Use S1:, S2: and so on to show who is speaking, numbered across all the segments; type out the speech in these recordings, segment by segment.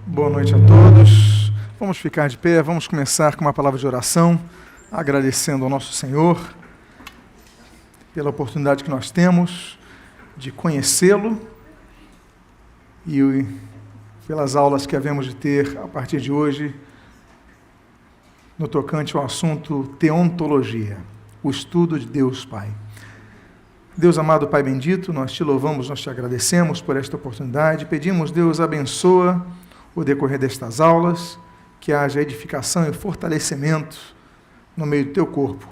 S1: Boa noite a todos. Vamos ficar de pé, vamos começar com uma palavra de oração, agradecendo ao nosso Senhor pela oportunidade que nós temos de conhecê-lo e pelas aulas que havemos de ter a partir de hoje no tocante ao assunto teontologia, o estudo de Deus Pai. Deus amado Pai bendito, nós te louvamos, nós te agradecemos por esta oportunidade, pedimos, Deus, abençoa o decorrer destas aulas, que haja edificação e fortalecimento no meio do teu corpo.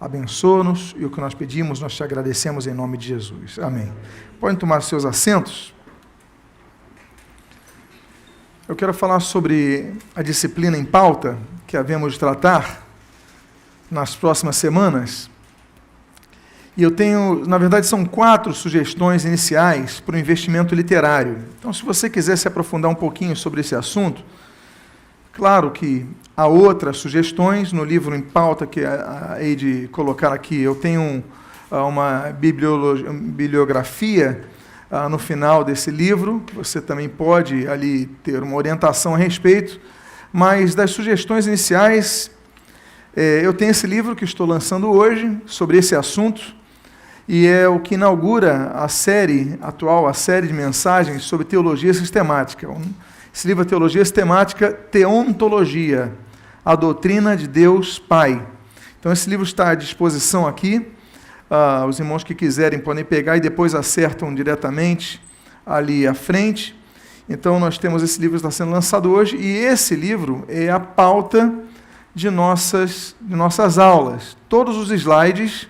S1: Abençoa-nos e o que nós pedimos, nós te agradecemos em nome de Jesus. Amém. Podem tomar seus assentos. Eu quero falar sobre a disciplina em pauta que havemos de tratar nas próximas semanas. E eu tenho, na verdade, são 4 sugestões iniciais para o investimento literário. Então, se você quiser se aprofundar um pouquinho sobre esse assunto, claro que há outras sugestões no livro em pauta que hei de colocar aqui. Eu tenho uma bibliografia no final desse livro, você também pode ali ter uma orientação a respeito, mas das sugestões iniciais, eu tenho esse livro que estou lançando hoje sobre esse assunto, e é o que inaugura a série atual, a série de mensagens sobre teologia sistemática. Esse livro é Teologia Sistemática, Teontologia, a doutrina de Deus Pai. Então, esse livro está à disposição aqui. Os irmãos que quiserem podem pegar e depois acertam diretamente ali à frente. Então, nós temos esse livro que está sendo lançado hoje, e esse livro é a pauta de nossas aulas. Todos os slides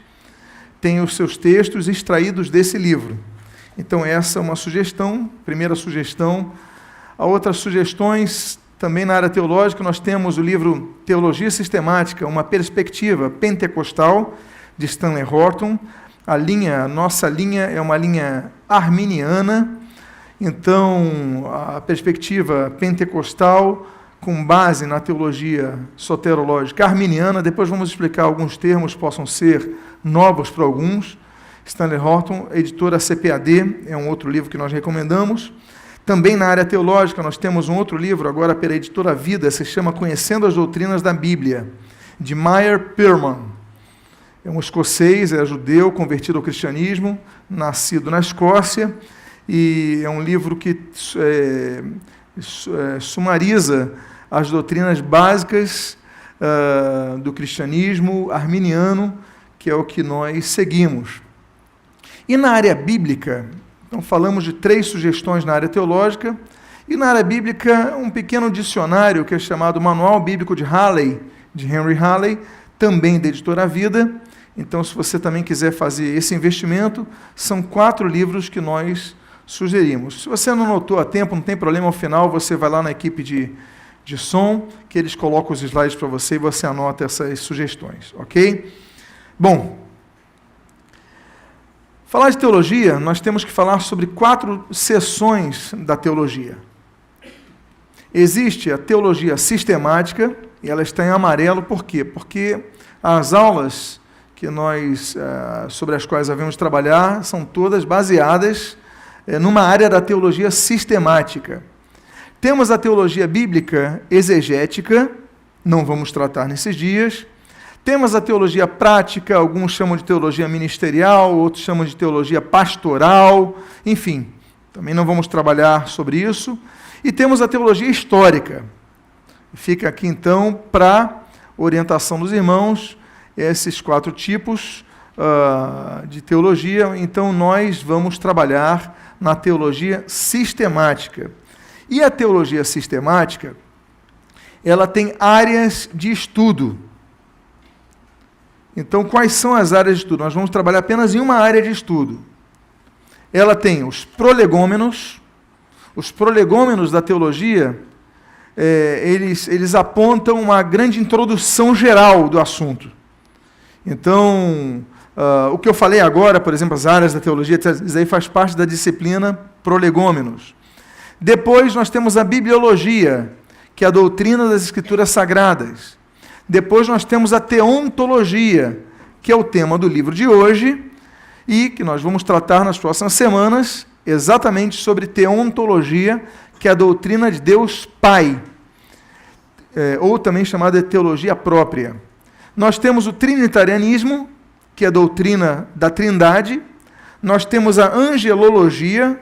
S1: têm os seus textos extraídos desse livro. Então, essa é uma sugestão, primeira sugestão. Há outras sugestões, também na área teológica, nós temos o livro Teologia Sistemática, uma perspectiva pentecostal, de Stanley Horton. A nossa linha é uma linha arminiana, então, a perspectiva pentecostal, com base na teologia soterológica arminiana. Depois vamos explicar alguns termos que possam ser novos para alguns. Stanley Horton, editora CPAD, é um outro livro que nós recomendamos. Também na área teológica, nós temos um outro livro, agora pela editora Vida, se chama Conhecendo as Doutrinas da Bíblia, de Meyer Pearman. É um escocês, é judeu, convertido ao cristianismo, nascido na Escócia, e é um livro que sumariza as doutrinas básicas do cristianismo arminiano, que é o que nós seguimos. E na área bíblica, então falamos de 3 sugestões na área teológica, e na área bíblica um pequeno dicionário que é chamado Manual Bíblico de Halley, de Henry Halley, também da editora Vida. Então, se você também quiser fazer esse investimento, são 4 livros que nós sugerimos. Se você não notou a tempo, não tem problema, ao final você vai lá na equipe de som, que eles colocam os slides para você e você anota essas sugestões, ok? Bom, falar de teologia, nós temos que falar sobre 4 seções da teologia. Existe a teologia sistemática, e ela está em amarelo, por quê? Porque as aulas que sobre as quais havemos trabalhar são todas baseadas numa área da teologia sistemática. Temos a teologia bíblica exegética, não vamos tratar nesses dias. Temos a teologia prática, alguns chamam de teologia ministerial, outros chamam de teologia pastoral, enfim, também não vamos trabalhar sobre isso. E temos a teologia histórica. Fica aqui, então, para orientação dos irmãos, esses 4 tipos de teologia. Então, nós vamos trabalhar na teologia sistemática. E a teologia sistemática, ela tem áreas de estudo. Então, quais são as áreas de estudo? Nós vamos trabalhar apenas em uma área de estudo. Ela tem os prolegômenos. Os prolegômenos da teologia, eles apontam uma grande introdução geral do assunto. Então, o que eu falei agora, por exemplo, as áreas da teologia, isso aí faz parte da disciplina prolegômenos. Depois nós temos a bibliologia, que é a doutrina das Escrituras Sagradas. Depois nós temos a teontologia, que é o tema do livro de hoje, e que nós vamos tratar nas próximas semanas, exatamente sobre teontologia, que é a doutrina de Deus Pai, ou também chamada de teologia própria. Nós temos o trinitarianismo, que é a doutrina da Trindade. Nós temos a angelologia,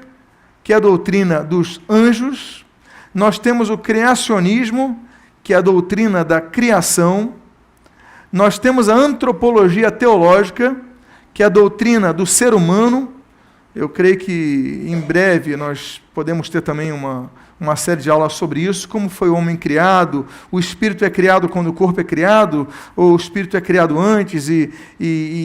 S1: que é a doutrina dos anjos. Nós temos o criacionismo, que é a doutrina da criação. Nós temos a antropologia teológica, que é a doutrina do ser humano. Eu creio que em breve nós podemos ter também uma série de aulas sobre isso, como foi o homem criado, o espírito é criado quando o corpo é criado, ou o espírito é criado antes e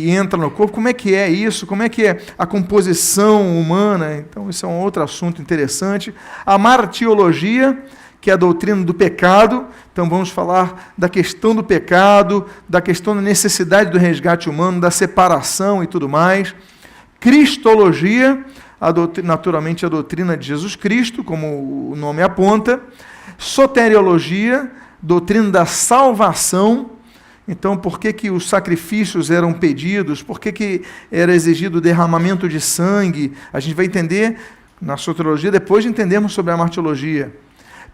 S1: entra no corpo, como é que é isso, como é que é a composição humana. Então isso é um outro assunto interessante. A martiologia, que é a doutrina do pecado. Então vamos falar da questão do pecado, da questão da necessidade do resgate humano, da separação e tudo mais. Cristologia, naturalmente a doutrina de Jesus Cristo, como o nome aponta. Soteriologia, doutrina da salvação. Então, por que os sacrifícios eram pedidos? Por que era exigido o derramamento de sangue? A gente vai entender na soteriologia, depois de entendermos sobre a martiologia.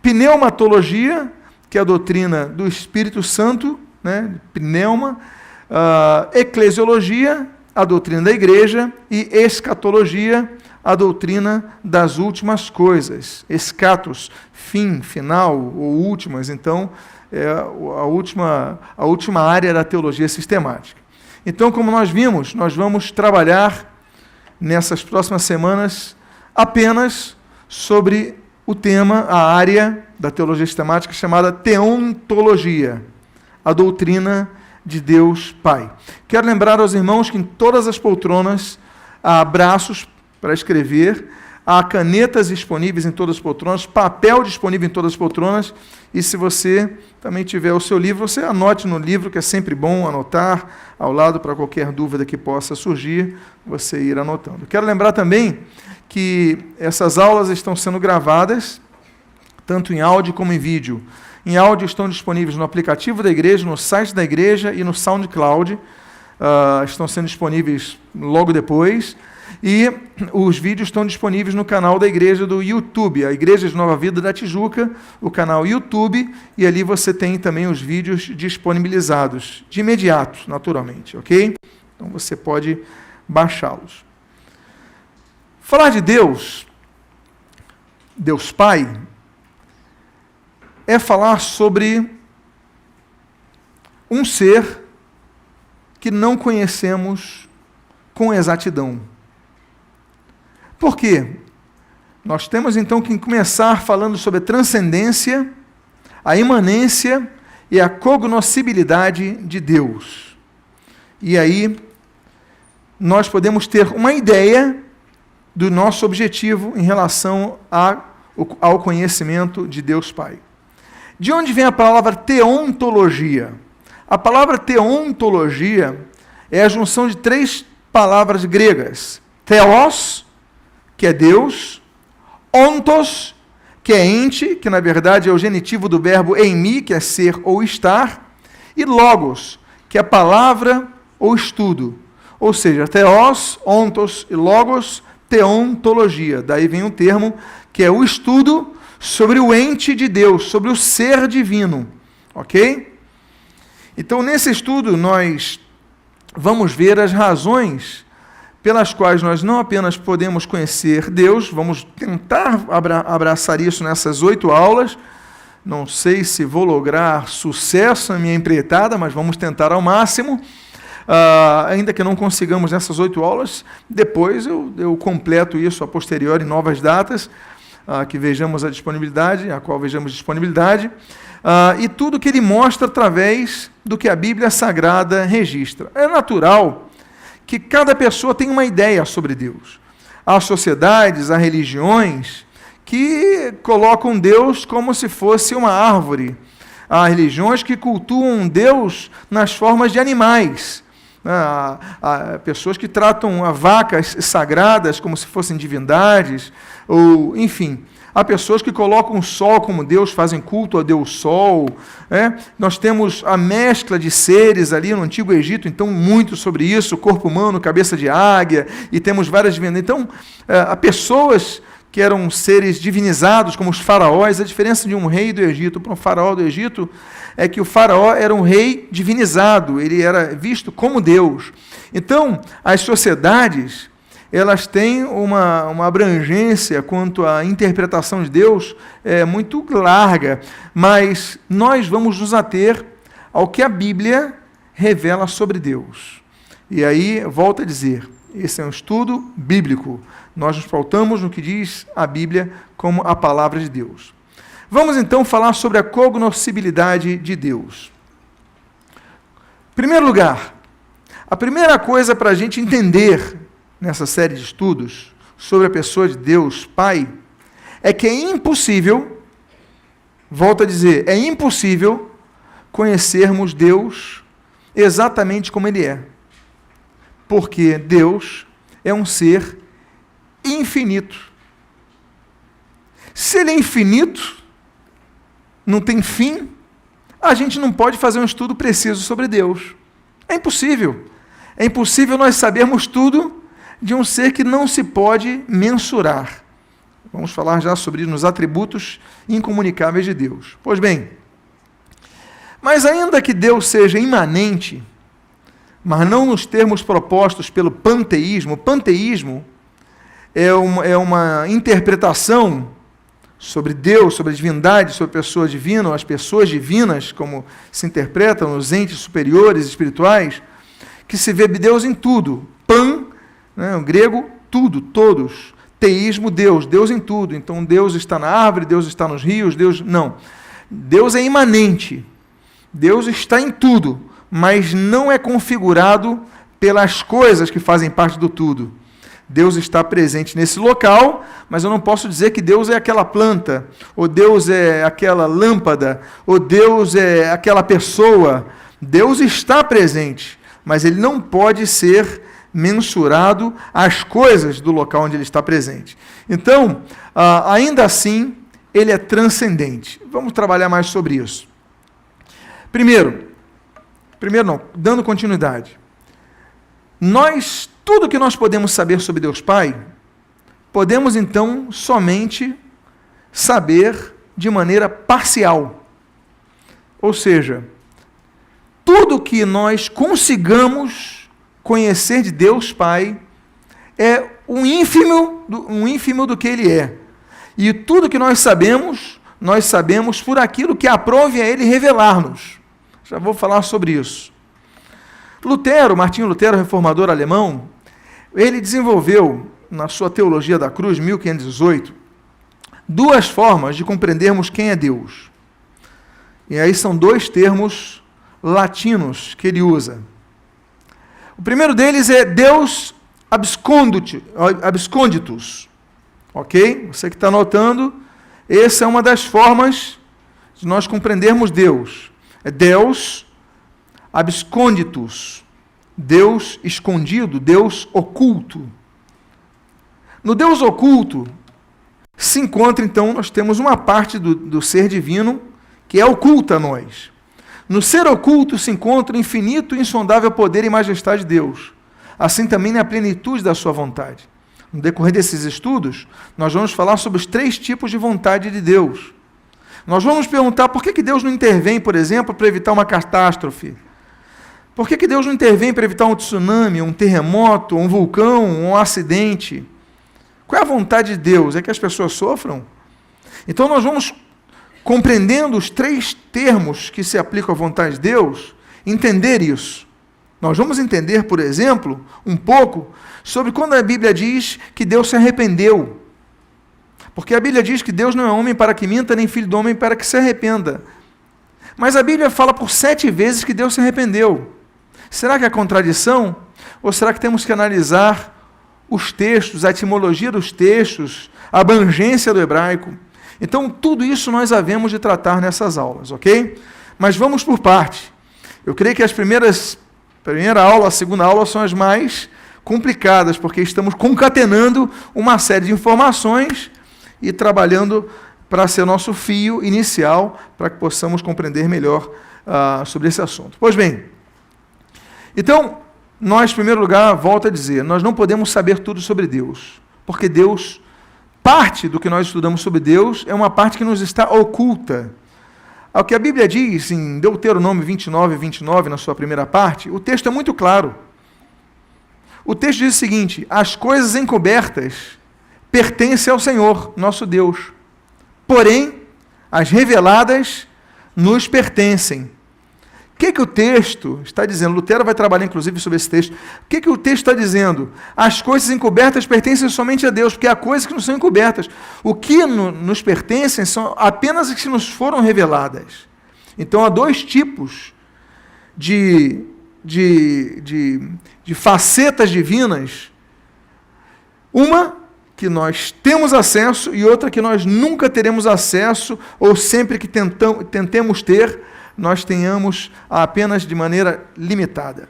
S1: Pneumatologia, que é a doutrina do Espírito Santo, né? Pneuma. Eclesiologia, a doutrina da igreja. E escatologia, a doutrina das últimas coisas. Escatos, fim, final, ou últimas. Então, é a última área da teologia sistemática. Então, como nós vimos, nós vamos trabalhar nessas próximas semanas apenas sobre o tema, a área da teologia sistemática chamada teontologia, a doutrina de Deus Pai. Quero lembrar aos irmãos que em todas as poltronas há braços para escrever, há canetas disponíveis em todas as poltronas, papel disponível em todas as poltronas, e se você também tiver o seu livro, você anote no livro, que é sempre bom anotar ao lado para qualquer dúvida que possa surgir, você ir anotando. Quero lembrar também que essas aulas estão sendo gravadas, tanto em áudio como em vídeo. Em áudio estão disponíveis no aplicativo da igreja, no site da igreja e no SoundCloud. Estão sendo disponíveis logo depois. E os vídeos estão disponíveis no canal da igreja do YouTube, a Igreja de Nova Vida da Tijuca, o canal YouTube, e ali você tem também os vídeos disponibilizados, de imediato, naturalmente, ok? Então você pode baixá-los. Falar de Deus, Deus Pai, é falar sobre um ser que não conhecemos com exatidão. Por quê? Nós temos então que começar falando sobre a transcendência, a imanência e a cognoscibilidade de Deus. E aí nós podemos ter uma ideia do nosso objetivo em relação ao conhecimento de Deus Pai. De onde vem a palavra teontologia? A palavra teontologia é a junção de três palavras gregas. Theos, que é Deus, ontos, que é ente, que na verdade é o genitivo do verbo eimi, que é ser ou estar, e logos, que é palavra ou estudo. Ou seja, theos, ontos e logos, teontologia. Daí vem um termo que é o estudo sobre o ente de Deus, sobre o ser divino. Ok? Então, nesse estudo, nós vamos ver as razões pelas quais nós não apenas podemos conhecer Deus, vamos tentar abraçar isso nessas 8 aulas. Não sei se vou lograr sucesso na minha empreitada, mas vamos tentar ao máximo. Ainda que não consigamos nessas 8 aulas, depois eu completo isso a posteriori em novas datas, que vejamos a disponibilidade, a qual vejamos disponibilidade, e tudo que ele mostra através do que a Bíblia Sagrada registra. É natural que cada pessoa tenha uma ideia sobre Deus. Há sociedades, há religiões que colocam Deus como se fosse uma árvore. Há religiões que cultuam Deus nas formas de animais. Há pessoas que tratam vacas sagradas como se fossem divindades, ou, enfim, há pessoas que colocam o sol como Deus, fazem culto a Deus Sol. Nós temos a mescla de seres ali no Antigo Egito, então muito sobre isso, corpo humano, cabeça de águia, e temos várias divindades. Então, há pessoas que eram seres divinizados, como os faraós. A diferença de um rei do Egito para um faraó do Egito é que o faraó era um rei divinizado, ele era visto como Deus. Então, as sociedades, elas têm uma abrangência quanto à interpretação de Deus muito larga, mas nós vamos nos ater ao que a Bíblia revela sobre Deus. E aí, volto a dizer, esse é um estudo bíblico. Nós nos pautamos no que diz a Bíblia como a palavra de Deus. Vamos então falar sobre a cognoscibilidade de Deus. Em primeiro lugar, a primeira coisa para a gente entender nessa série de estudos sobre a pessoa de Deus Pai é que é impossível, volto a dizer, é impossível conhecermos Deus exatamente como Ele é. Porque Deus é um ser infinito. Se Ele é infinito, não tem fim, a gente não pode fazer um estudo preciso sobre Deus. É impossível. É impossível nós sabermos tudo de um ser que não se pode mensurar. Vamos falar já sobre os atributos incomunicáveis de Deus. Pois bem, mas ainda que Deus seja imanente, mas não nos termos propostos pelo panteísmo. O panteísmo é uma interpretação sobre Deus, sobre a divindade, sobre a pessoa divina, ou as pessoas divinas, como se interpretam nos entes superiores espirituais, que se vê Deus em tudo. Pan, né, o grego, tudo, todos. Teísmo, Deus, Deus em tudo. Então Deus está na árvore, Deus está nos rios, Deus... Não. Deus é imanente. Deus está em tudo, mas não é configurado pelas coisas que fazem parte do tudo. Deus está presente nesse local, mas eu não posso dizer que Deus é aquela planta, ou Deus é aquela lâmpada, ou Deus é aquela pessoa. Deus está presente, mas Ele não pode ser mensurado às coisas do local onde Ele está presente. Então, ainda assim, Ele é transcendente. Vamos trabalhar mais sobre isso. Primeiro não, dando continuidade. Tudo que nós podemos saber sobre Deus Pai, podemos então somente saber de maneira parcial. Ou seja, tudo que nós consigamos conhecer de Deus Pai é um ínfimo do que Ele é. E tudo que nós sabemos por aquilo que aprove a Ele revelar-nos. Já vou falar sobre isso. Martinho Lutero, reformador alemão, ele desenvolveu, na sua Teologia da Cruz, 1518, duas formas de compreendermos quem é Deus. E aí são dois termos latinos que ele usa. O primeiro deles é Deus absconditus. Ok? Você que está anotando, essa é uma das formas de nós compreendermos Deus. É Deus absconditus, Deus escondido, Deus oculto. No Deus oculto se encontra, então, nós temos uma parte do ser divino que é oculta a nós. No ser oculto se encontra o infinito e insondável poder e majestade de Deus, assim também na plenitude da sua vontade. No decorrer desses estudos, nós vamos falar sobre os 3 tipos de vontade de Deus. Nós vamos perguntar por que Deus não intervém, por exemplo, para evitar uma catástrofe. Por que Deus não intervém para evitar um tsunami, um terremoto, um vulcão, um acidente? Qual é a vontade de Deus? É que as pessoas sofram? Então nós vamos, compreendendo os 3 termos que se aplicam à vontade de Deus, entender isso. Nós vamos entender, por exemplo, um pouco sobre quando a Bíblia diz que Deus se arrependeu. Porque a Bíblia diz que Deus não é homem para que minta, nem filho do homem para que se arrependa. Mas a Bíblia fala por 7 vezes que Deus se arrependeu. Será que é contradição? Ou será que temos que analisar os textos, a etimologia dos textos, a abrangência do hebraico? Então, tudo isso nós havemos de tratar nessas aulas, ok? Mas vamos por parte. Eu creio que a primeira aula, a segunda aula são as mais complicadas, porque estamos concatenando uma série de informações e trabalhando para ser nosso fio inicial, para que possamos compreender melhor sobre esse assunto. Pois bem, então, nós, em primeiro lugar, volto a dizer, nós não podemos saber tudo sobre Deus, porque Deus parte do que nós estudamos sobre Deus é uma parte que nos está oculta. Ao que a Bíblia diz em Deuteronômio 29, na sua primeira parte, o texto é muito claro. O texto diz o seguinte: as coisas encobertas pertencem ao Senhor, nosso Deus. Porém, as reveladas nos pertencem. O que o texto está dizendo? Lutero vai trabalhar, inclusive, sobre esse texto. O que o texto está dizendo? As coisas encobertas pertencem somente a Deus, porque há coisas que não são encobertas. O que nos pertencem são apenas as que nos foram reveladas. Então, há dois tipos de facetas divinas. Uma que nós temos acesso e outra que nós nunca teremos acesso, ou sempre que tentemos ter, nós tenhamos apenas de maneira limitada.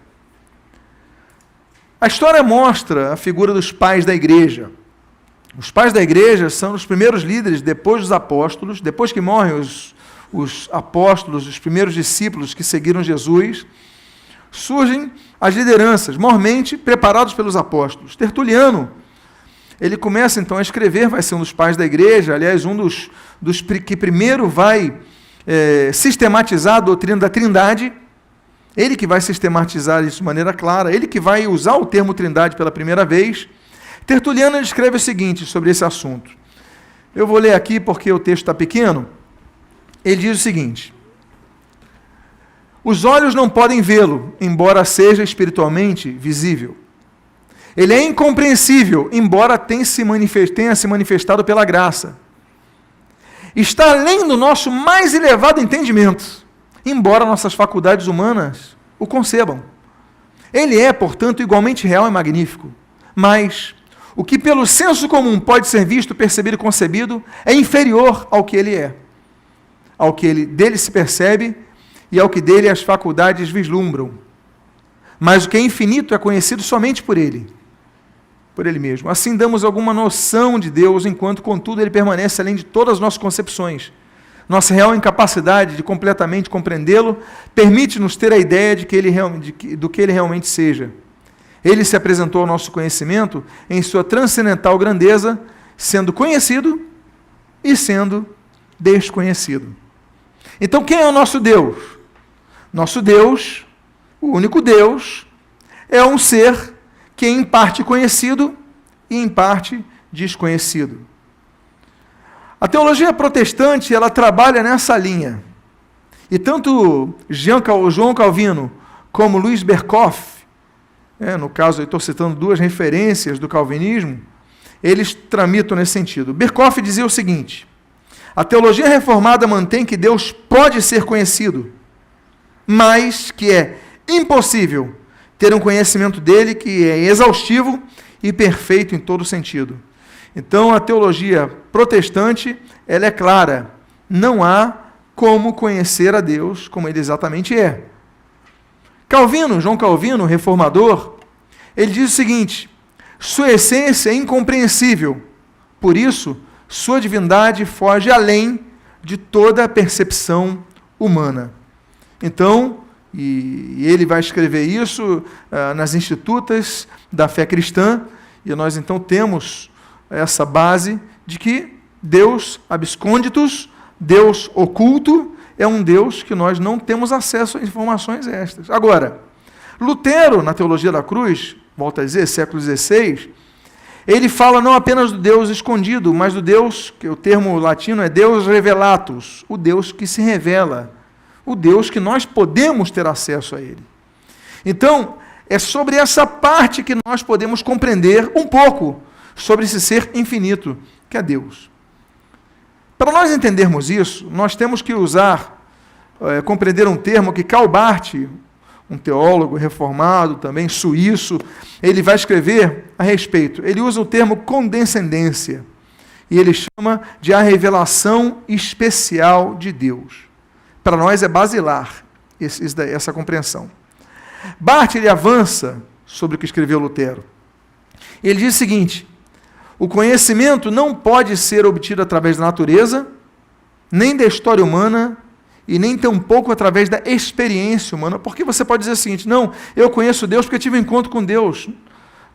S1: A história mostra a figura dos pais da igreja. Os pais da igreja são os primeiros líderes depois dos apóstolos, depois que morrem os apóstolos, os primeiros discípulos que seguiram Jesus, surgem as lideranças, mormente preparados pelos apóstolos. Tertuliano, ele começa então a escrever, vai ser um dos pais da igreja, aliás, um dos que primeiro vai sistematizar a doutrina da Trindade, ele que vai sistematizar isso de maneira clara, ele que vai usar o termo Trindade pela primeira vez. Tertuliano escreve o seguinte sobre esse assunto. Eu vou ler aqui porque o texto está pequeno. Ele diz o seguinte: os olhos não podem vê-lo, embora seja espiritualmente visível. Ele é incompreensível, embora tenha se manifestado pela graça. Está além do nosso mais elevado entendimento, embora nossas faculdades humanas o concebam. Ele é, portanto, igualmente real e magnífico. Mas o que pelo senso comum pode ser visto, percebido e concebido é inferior ao que ele é, ao que dele se percebe e ao que dele as faculdades vislumbram. Mas o que é infinito é conhecido somente por ele mesmo. Assim damos alguma noção de Deus, enquanto, contudo, ele permanece além de todas as nossas concepções. Nossa real incapacidade de completamente compreendê-lo permite-nos ter a ideia do que ele realmente seja. Ele se apresentou ao nosso conhecimento em sua transcendental grandeza, sendo conhecido e sendo desconhecido. Então, quem é o nosso Deus? Nosso Deus, o único Deus, é um ser que é em parte conhecido e em parte desconhecido. A teologia protestante, ela trabalha nessa linha. E tanto João Calvino como Louis Berkhof, no caso eu estou citando duas referências do calvinismo, eles tramitam nesse sentido. Berkhof dizia o seguinte: a teologia reformada mantém que Deus pode ser conhecido, mas que é impossível ter um conhecimento dele que é exaustivo e perfeito em todo sentido. Então, a teologia protestante, ela é clara. Não há como conhecer a Deus como ele exatamente é. João Calvino, reformador, ele diz o seguinte: sua essência é incompreensível, por isso, sua divindade foge além de toda a percepção humana. Então, e ele vai escrever isso nas Institutas da Fé Cristã, e nós então temos essa base de que Deus abscônditus, Deus oculto, é um Deus que nós não temos acesso a informações estas. Agora, Lutero, na Teologia da Cruz, volta a dizer, século XVI, ele fala não apenas do Deus escondido, mas do Deus, que o termo latino é Deus revelatus, o Deus que se revela, o Deus que nós podemos ter acesso a ele. Então, é sobre essa parte que nós podemos compreender um pouco sobre esse ser infinito, que é Deus. Para nós entendermos isso, nós temos que compreender um termo que Karl Barth, um teólogo reformado também, suíço, ele vai escrever a respeito. Ele usa o termo condescendência, e ele chama de a revelação especial de Deus. Para nós é basilar essa compreensão. Barth, ele avança sobre o que escreveu Lutero. Ele diz o seguinte: o conhecimento não pode ser obtido através da natureza, nem da história humana, e nem tampouco através da experiência humana, porque você pode dizer o seguinte: não, eu conheço Deus porque eu tive um encontro com Deus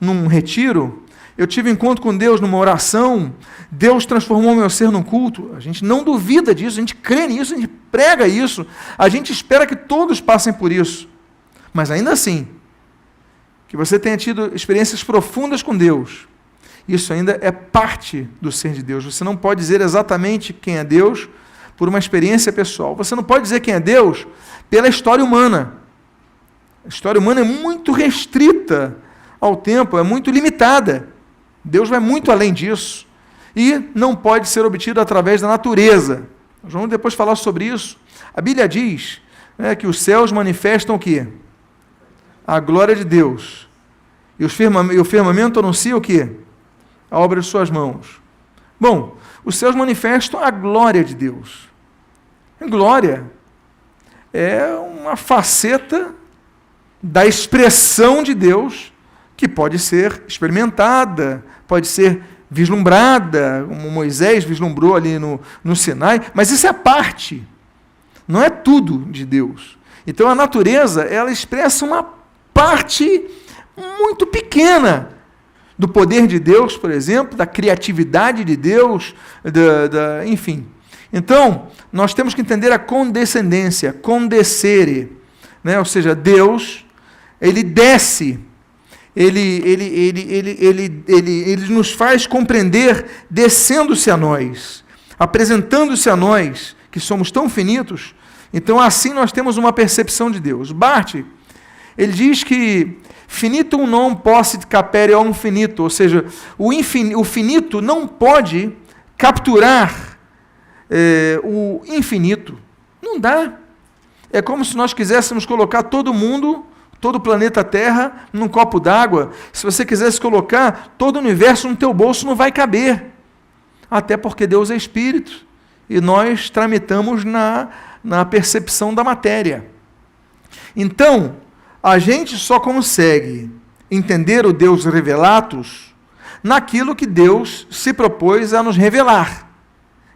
S1: num retiro, eu tive encontro com Deus numa oração, Deus transformou meu ser num culto. A gente não duvida disso, a gente crê nisso, a gente prega isso, a gente espera que todos passem por isso. Mas ainda assim, que você tenha tido experiências profundas com Deus, isso ainda é parte do ser de Deus. Você não pode dizer exatamente quem é Deus por uma experiência pessoal. Você não pode dizer quem é Deus pela história humana. A história humana é muito restrita ao tempo, é muito limitada. Deus vai muito além disso. E não pode ser obtido através da natureza. Nós vamos depois falar sobre isso. A Bíblia diz, né, que os céus manifestam o quê? A glória de Deus. E o firmamento anuncia o quê? A obra de suas mãos. Bom, os céus manifestam a glória de Deus. A glória é uma faceta da expressão de Deus que pode ser experimentada, pode ser vislumbrada, como Moisés vislumbrou ali no Sinai, mas isso é parte, não é tudo de Deus. Então a natureza, ela expressa uma parte muito pequena do poder de Deus, por exemplo, da criatividade de Deus, enfim. Então, nós temos que entender a condescendência, condescere, né? Ou seja, Deus, ele desce, ele nos faz compreender descendo-se a nós, apresentando-se a nós, que somos tão finitos. Então, assim nós temos uma percepção de Deus. Barth, ele diz que finitum non possit capere homo finito, ou seja, o finito não pode capturar o infinito. Não dá. É como se nós quiséssemos colocar todo mundo, todo o planeta Terra, num copo d'água. Se você quisesse colocar todo o universo no teu bolso, não vai caber. Até porque Deus é Espírito. E nós tramitamos na percepção da matéria. Então, a gente só consegue entender o Deus revelatus naquilo que Deus se propôs a nos revelar.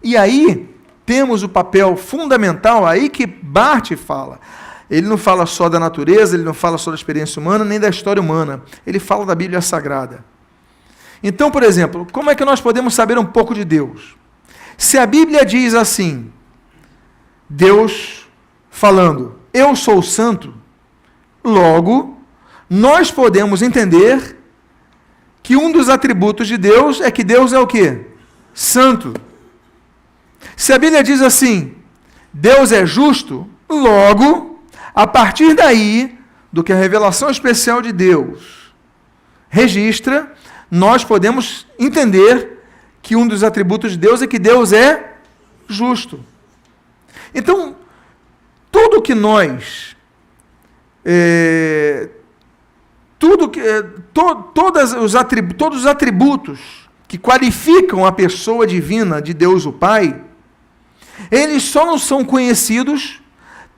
S1: E aí temos o papel fundamental, aí que Barth fala. Ele não fala só da natureza, ele não fala só da experiência humana, nem da história humana. Ele fala da Bíblia Sagrada. Então, por exemplo, como é que nós podemos saber um pouco de Deus? Se a Bíblia diz assim, Deus falando, eu sou santo, logo, nós podemos entender que um dos atributos de Deus é que Deus é o quê? Santo. Se a Bíblia diz assim, Deus é justo, logo, a partir daí, do que a revelação especial de Deus registra, nós podemos entender que um dos atributos de Deus é que Deus é justo. Então, tudo que nós todos os atributos que qualificam a pessoa divina de Deus o Pai, eles só não são conhecidos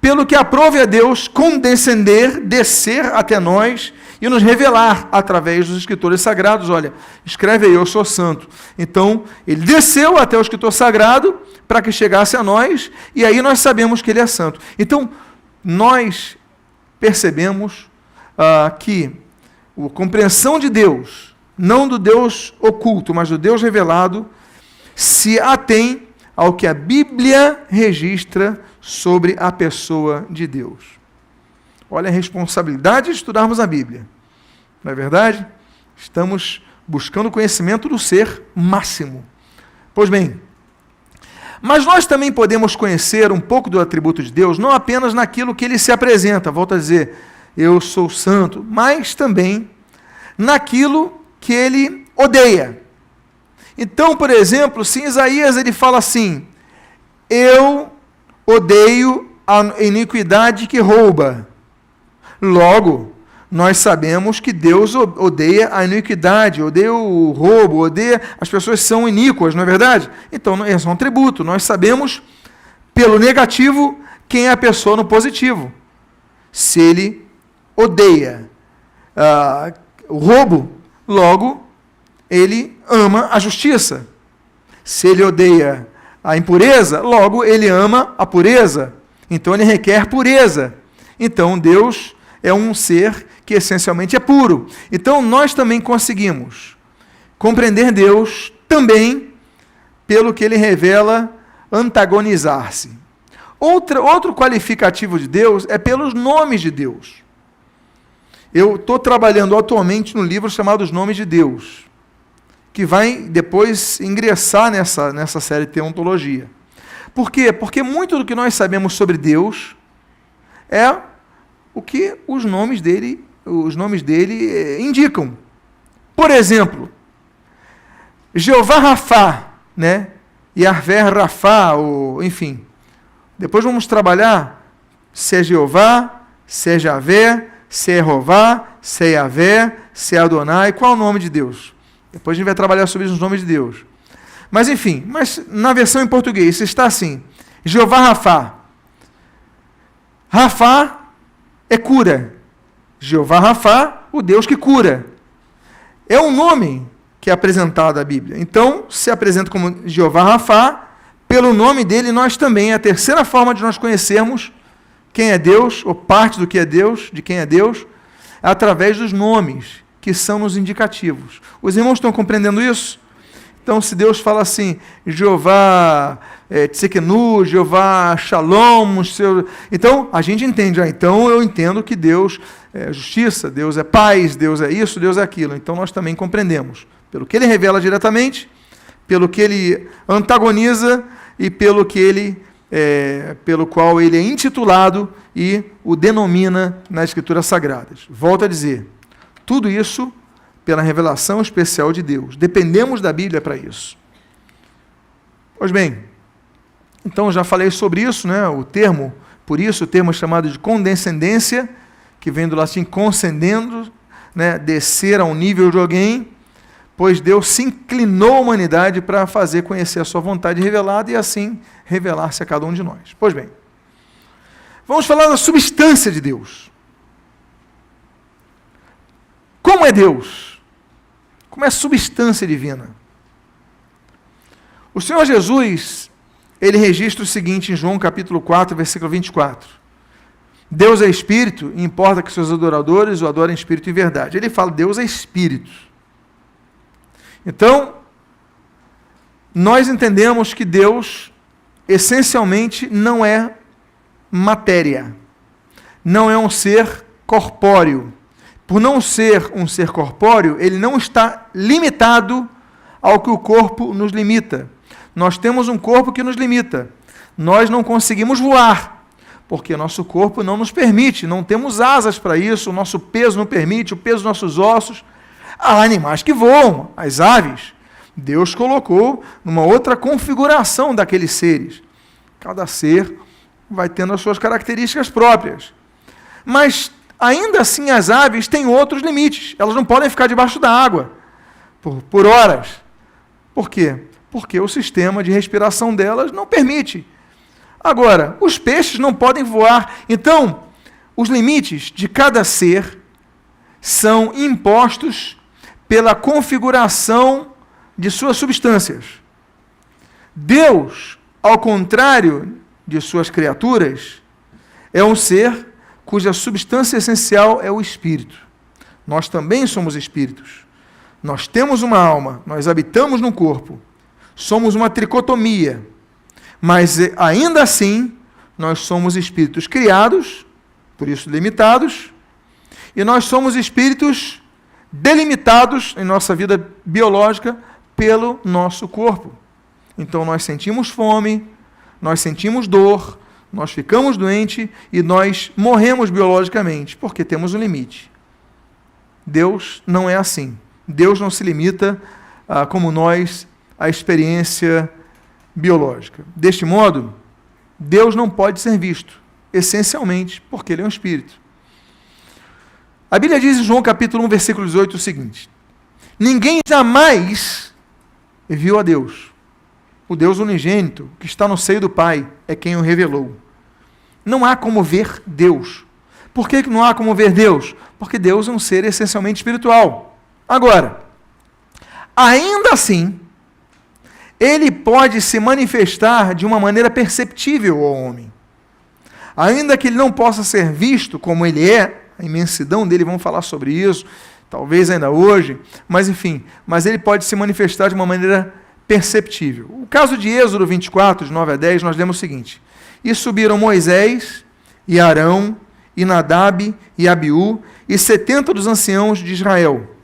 S1: pelo que aprove a Deus condescender, descer até nós e nos revelar através dos escritores sagrados. Olha, escreve aí, eu sou santo. Então, ele desceu até o escritor sagrado para que chegasse a nós, e aí nós sabemos que ele é santo. Então, nós percebemos que a compreensão de Deus, não do Deus oculto, mas do Deus revelado, se atém ao que a Bíblia registra sobre a pessoa de Deus. Olha a responsabilidade de estudarmos a Bíblia. Não é verdade? Estamos buscando o conhecimento do ser máximo. Pois bem, mas nós também podemos conhecer um pouco do atributo de Deus, não apenas naquilo que ele se apresenta, volto a dizer, eu sou santo, mas também naquilo que ele odeia. Então, por exemplo, se em Isaías ele fala assim, eu odeio a iniquidade que rouba. Logo, nós sabemos que Deus odeia a iniquidade, odeia o roubo, odeia as pessoas que são iníquas, não é verdade? Então, esse é um atributo. Nós sabemos, pelo negativo, quem é a pessoa no positivo. Se ele odeia o roubo, logo, ele ama a justiça. Se ele odeia a impureza, logo, ele ama a pureza. Então, ele requer pureza. Então, Deus é um ser que essencialmente é puro. Então, nós também conseguimos compreender Deus também pelo que ele revela antagonizar-se. Outro qualificativo de Deus é pelos nomes de Deus. Eu estou trabalhando atualmente no livro chamado Os Nomes de Deus, que vai depois ingressar nessa série de teontologia. Por quê? Porque muito do que nós sabemos sobre Deus é o que os nomes dele indicam. Por exemplo, Jeová Rafá, né? Yahvé Rafá, enfim. Depois vamos trabalhar se é Jeová, se é Javé, se é Jeová, se é Yahvé, se é Adonai, qual é o nome de Deus? Depois a gente vai trabalhar sobre os nomes de Deus. Mas enfim, na versão em português está assim, Jeová Rafá. Rafá é cura. Jeová Rafá, o Deus que cura. É um nome que é apresentado na Bíblia. Então, se apresenta como Jeová Rafá, pelo nome dele, nós também, a terceira forma de nós conhecermos quem é Deus, ou parte do que é Deus, de quem é Deus, é através dos nomes, que são os indicativos. Os irmãos estão compreendendo isso? Então, se Deus fala assim, Jeová Tsekenu, Jeová Shalom, então a gente entende, então eu entendo que Deus é justiça, Deus é paz, Deus é isso, Deus é aquilo. Então nós também compreendemos, pelo que ele revela diretamente, pelo que ele antagoniza e pelo qual ele é intitulado e o denomina nas Escrituras Sagradas. Volto a dizer, tudo isso pela revelação especial de Deus. Dependemos da Bíblia para isso. Pois bem, então já falei sobre isso, né? O termo é chamado de condescendência, que vem do latim concedendo, né? Descer a um nível de alguém, pois Deus se inclinou à humanidade para fazer conhecer a sua vontade revelada e assim revelar-se a cada um de nós. Pois bem, vamos falar da substância de Deus. Como é Deus? Como é a substância divina? O Senhor Jesus, ele registra o seguinte em João capítulo 4, versículo 24. Deus é Espírito e importa que seus adoradores o adorem em Espírito e verdade. Ele fala, Deus é Espírito. Então, nós entendemos que Deus, essencialmente, não é matéria. Não é um ser corpóreo. Por não ser um ser corpóreo, ele não está limitado ao que o corpo nos limita. Nós temos um corpo que nos limita. Nós não conseguimos voar, porque nosso corpo não nos permite, não temos asas para isso, o nosso peso não permite, o peso dos nossos ossos. Há animais que voam, as aves. Deus colocou numa outra configuração daqueles seres. Cada ser vai tendo as suas características próprias. Mas, ainda assim, as aves têm outros limites. Elas não podem ficar debaixo da água por horas. Por quê? Porque o sistema de respiração delas não permite. Agora, os peixes não podem voar. Então, os limites de cada ser são impostos pela configuração de suas substâncias. Deus, ao contrário de suas criaturas, é um ser cuja substância essencial é o espírito. Nós também somos espíritos. Nós temos uma alma, nós habitamos no corpo. Somos uma tricotomia. Mas, ainda assim, nós somos espíritos criados, por isso limitados, e nós somos espíritos delimitados em nossa vida biológica pelo nosso corpo. Então nós sentimos fome, nós sentimos dor, nós ficamos doentes e nós morremos biologicamente, porque temos um limite. Deus não é assim. Deus não se limita, como nós, à experiência biológica. Deste modo, Deus não pode ser visto, essencialmente, porque Ele é um espírito. A Bíblia diz em João capítulo 1, versículo 18 o seguinte: ninguém jamais viu a Deus. O Deus unigênito, que está no seio do Pai, é quem o revelou. Não há como ver Deus. Por que não há como ver Deus? Porque Deus é um ser essencialmente espiritual. Agora, ainda assim, Ele pode se manifestar de uma maneira perceptível ao homem. Ainda que Ele não possa ser visto como Ele é, a imensidão dele, vamos falar sobre isso, talvez ainda hoje, mas enfim, mas ele pode se manifestar de uma maneira perceptível. O caso de Êxodo 24, de 9 a 10, nós lemos o seguinte: e subiram Moisés e Arão e Nadab e Abiú e 70 dos anciãos de Israel,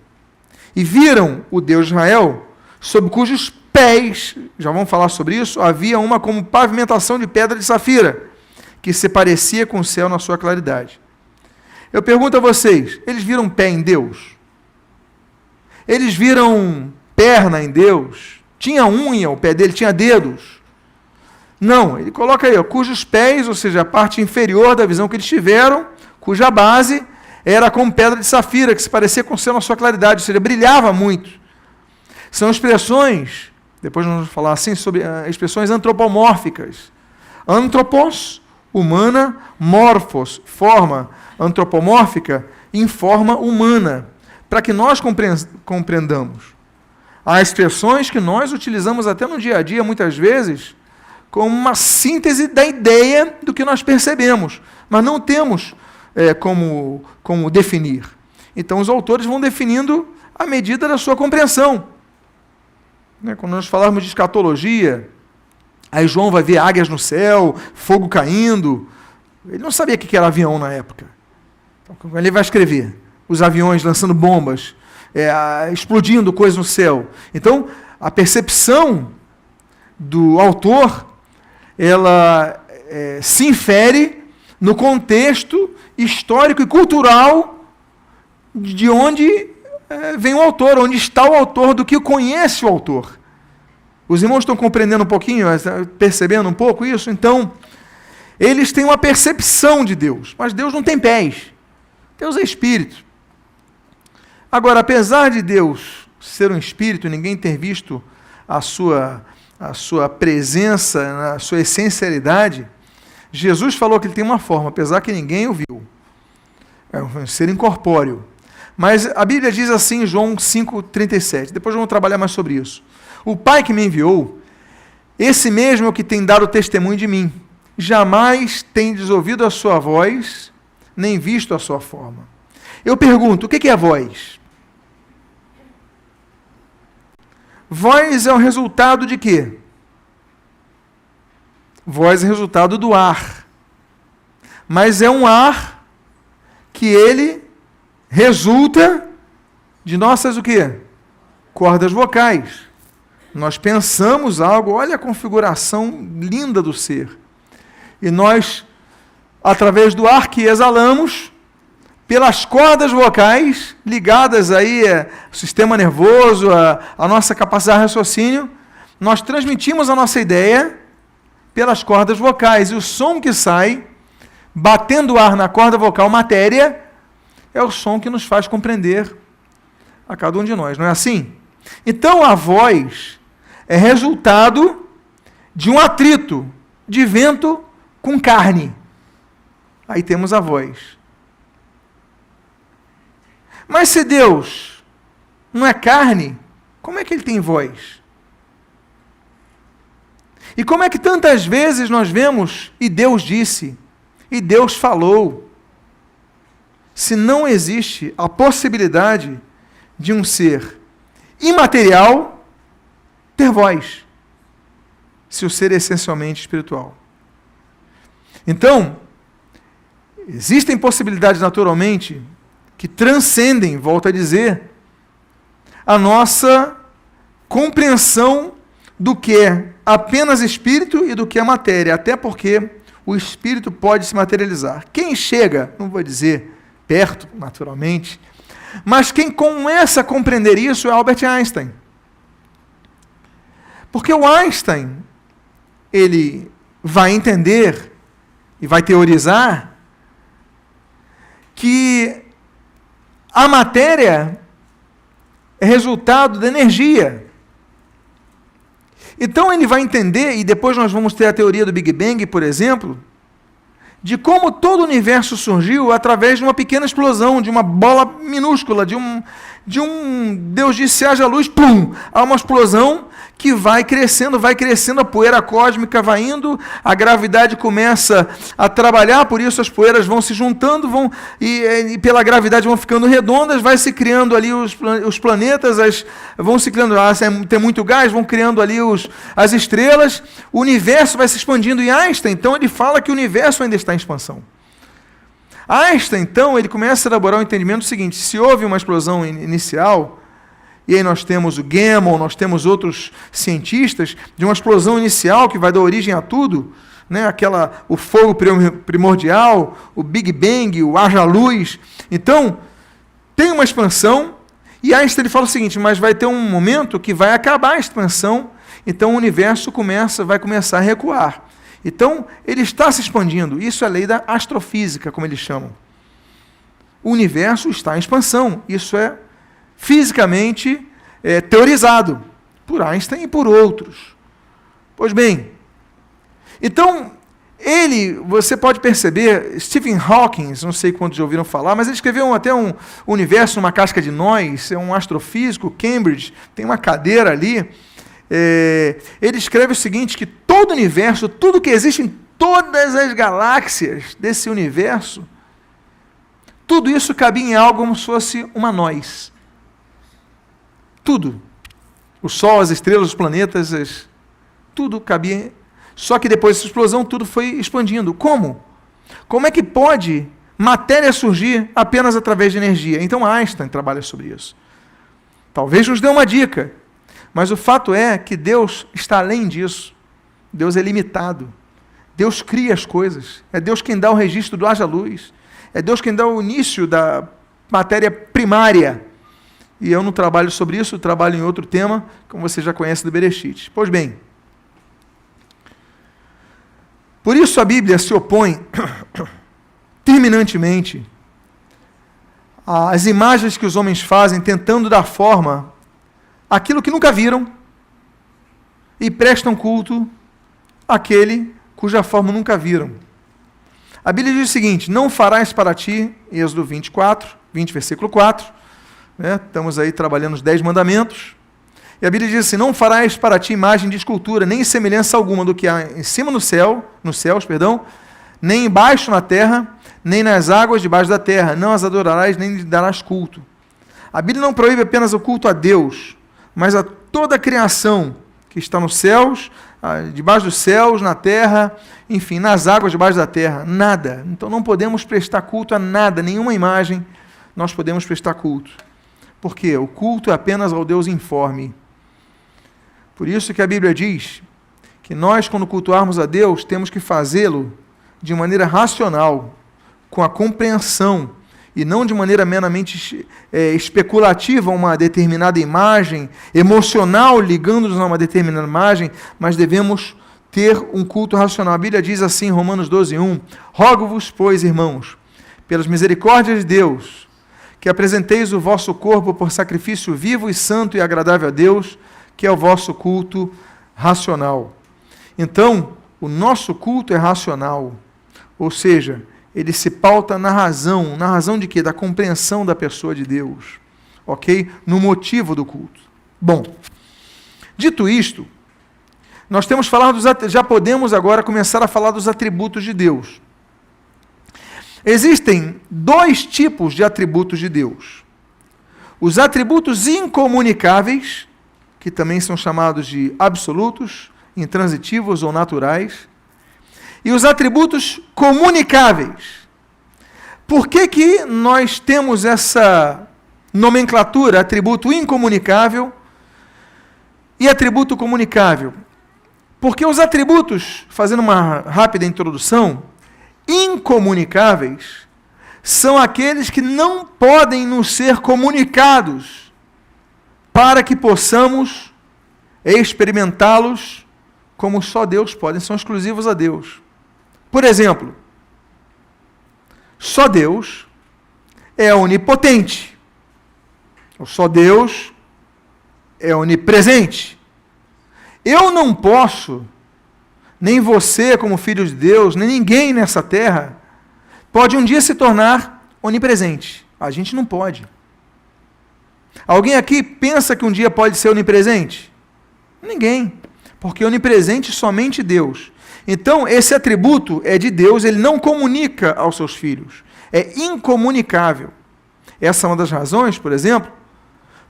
S1: e viram o Deus de Israel, sob cujos pés, já vamos falar sobre isso, havia uma como pavimentação de pedra de safira, que se parecia com o céu na sua claridade. Eu pergunto a vocês, eles viram pé em Deus? Eles viram perna em Deus? Tinha unha o pé dele, tinha dedos? Não, ele coloca aí, cujos pés, ou seja, a parte inferior da visão que eles tiveram, cuja base era como pedra de safira, que se parecia com o céu na sua claridade, ou seja, brilhava muito. São expressões, depois nós vamos falar assim, sobre expressões antropomórficas. Antropos, humana, morphos, forma antropomórfica, em forma humana, para que nós compreendamos. Há expressões que nós utilizamos até no dia a dia, muitas vezes, como uma síntese da ideia do que nós percebemos, mas não temos como definir. Então, os autores vão definindo à medida da sua compreensão. Quando nós falarmos de escatologia, aí João vai ver águias no céu, fogo caindo. Ele não sabia o que era avião na época. Então, ele vai escrever os aviões lançando bombas, explodindo coisas no céu. Então, a percepção do autor, ela se infere no contexto histórico e cultural de onde vem o autor, onde está o autor, do que conhece o autor. Os irmãos estão compreendendo um pouquinho, percebendo um pouco isso? Então, eles têm uma percepção de Deus, mas Deus não tem pés. Deus é espírito. Agora, apesar de Deus ser um espírito e ninguém ter visto a sua presença, a sua essencialidade, Jesus falou que ele tem uma forma, apesar que ninguém o viu. É um ser incorpóreo. Mas a Bíblia diz assim em João 5,37. Depois vamos trabalhar mais sobre isso. O Pai que me enviou, esse mesmo é o que tem dado testemunho de mim. Jamais tendes ouvido a sua voz, nem visto a sua forma. Eu pergunto, o que é voz? Voz é o resultado de quê? Voz é resultado do ar. Mas é um ar que ele resulta de nossas o quê? Cordas vocais. Nós pensamos algo, olha a configuração linda do ser. E nós, através do ar que exalamos, pelas cordas vocais, ligadas aí ao sistema nervoso, à nossa capacidade de raciocínio, nós transmitimos a nossa ideia pelas cordas vocais. E o som que sai, batendo o ar na corda vocal, matéria, é o som que nos faz compreender a cada um de nós. Não é assim? Então, a voz é resultado de um atrito de vento com carne. Aí temos a voz. Mas se Deus não é carne, como é que ele tem voz? E como é que tantas vezes nós vemos, e Deus disse, e Deus falou, se não existe a possibilidade de um ser imaterial ter voz, se o ser é essencialmente espiritual? Então, existem possibilidades naturalmente que transcendem, volto a dizer, a nossa compreensão do que é apenas espírito e do que é matéria, até porque o espírito pode se materializar. Quem chega, não vou dizer perto, naturalmente, mas quem começa a compreender isso é Albert Einstein. Porque o Einstein, ele vai entender e vai teorizar que a matéria é resultado da energia. Então ele vai entender, e depois nós vamos ter a teoria do Big Bang, por exemplo, de como todo o universo surgiu através de uma pequena explosão, de uma bola minúscula, de um Deus disse, haja luz, pum! Há uma explosão que vai crescendo, a poeira cósmica vai indo, a gravidade começa a trabalhar, por isso as poeiras vão se juntando, e pela gravidade vão ficando redondas, vai se criando ali os planetas, vão se criando, tem muito gás, vão criando ali as estrelas, o universo vai se expandindo, e Einstein, então, ele fala que o universo ainda está em expansão. Einstein, então, ele começa a elaborar o entendimento seguinte: se houve uma explosão inicial, e aí nós temos o Gamow, nós temos outros cientistas, de uma explosão inicial que vai dar origem a tudo, né? O fogo primordial, o Big Bang, o haja-luz. Então, tem uma expansão, e Einstein ele fala o seguinte: mas vai ter um momento que vai acabar a expansão, então o universo vai começar a recuar. Então, ele está se expandindo. Isso é a lei da astrofísica, como eles chamam. O universo está em expansão. Isso é fisicamente teorizado por Einstein e por outros. Pois bem, então, você pode perceber, Stephen Hawking, não sei quantos já ouviram falar, mas ele escreveu até um universo numa casca de nós, é um astrofísico, Cambridge, tem uma cadeira ali. Ele escreve o seguinte, que todo o universo, tudo que existe em todas as galáxias desse universo, tudo isso cabia em algo como se fosse uma nós. Tudo. O Sol, as estrelas, os planetas, tudo cabia. Só que depois dessa explosão, tudo foi expandindo. Como? Como é que pode matéria surgir apenas através de energia? Então Einstein trabalha sobre isso. Talvez nos dê uma dica. Mas o fato é que Deus está além disso. Deus é limitado. Deus cria as coisas. É Deus quem dá o registro do haja-luz. É Deus quem dá o início da matéria primária. E eu não trabalho sobre isso, eu trabalho em outro tema, como você já conhece do Bereshit. Pois bem, por isso a Bíblia se opõe terminantemente às imagens que os homens fazem, tentando dar forma àquilo que nunca viram e prestam culto àquele cuja forma nunca viram. A Bíblia diz o seguinte: não farás para ti, Êxodo 20, versículo 4, estamos aí trabalhando os 10 mandamentos, e a Bíblia diz assim: não farás para ti imagem de escultura, nem semelhança alguma do que há em cima nos céus, nem embaixo na terra, nem nas águas debaixo da terra, não as adorarás, nem lhe darás culto. A Bíblia não proíbe apenas o culto a Deus, mas a toda a criação que está nos céus, debaixo dos céus, na terra, enfim, nas águas debaixo da terra, nada. Então não podemos prestar culto a nada, nenhuma imagem nós podemos prestar culto. Por quê? O culto é apenas ao Deus informe. Por isso que a Bíblia diz que nós, quando cultuarmos a Deus, temos que fazê-lo de maneira racional, com a compreensão, e não de maneira meramente especulativa a uma determinada imagem, emocional, ligando-nos a uma determinada imagem, mas devemos ter um culto racional. A Bíblia diz assim, em Romanos 12:1, rogo-vos, pois, irmãos, pelas misericórdias de Deus, que apresenteis o vosso corpo por sacrifício vivo e santo e agradável a Deus, que é o vosso culto racional. Então, o nosso culto é racional, ou seja, ele se pauta na razão de quê? Da compreensão da pessoa de Deus, ok? No motivo do culto. Bom, dito isto, nós temos falado, já podemos agora começar a falar dos atributos de Deus. Existem 2 tipos de atributos de Deus. Os atributos incomunicáveis, que também são chamados de absolutos, intransitivos ou naturais, e os atributos comunicáveis. Por que nós temos essa nomenclatura, atributo incomunicável e atributo comunicável? Porque os atributos, fazendo uma rápida introdução, incomunicáveis são aqueles que não podem nos ser comunicados para que possamos experimentá-los como só Deus pode, são exclusivos a Deus. Por exemplo, só Deus é onipotente, ou só Deus é onipresente. Eu não posso, nem você como filho de Deus, nem ninguém nessa terra, pode um dia se tornar onipresente. A gente não pode. Alguém aqui pensa que um dia pode ser onipresente? Ninguém. Porque onipresente somente Deus. Então, esse atributo é de Deus, ele não comunica aos seus filhos. É incomunicável. Essa é uma das razões, por exemplo,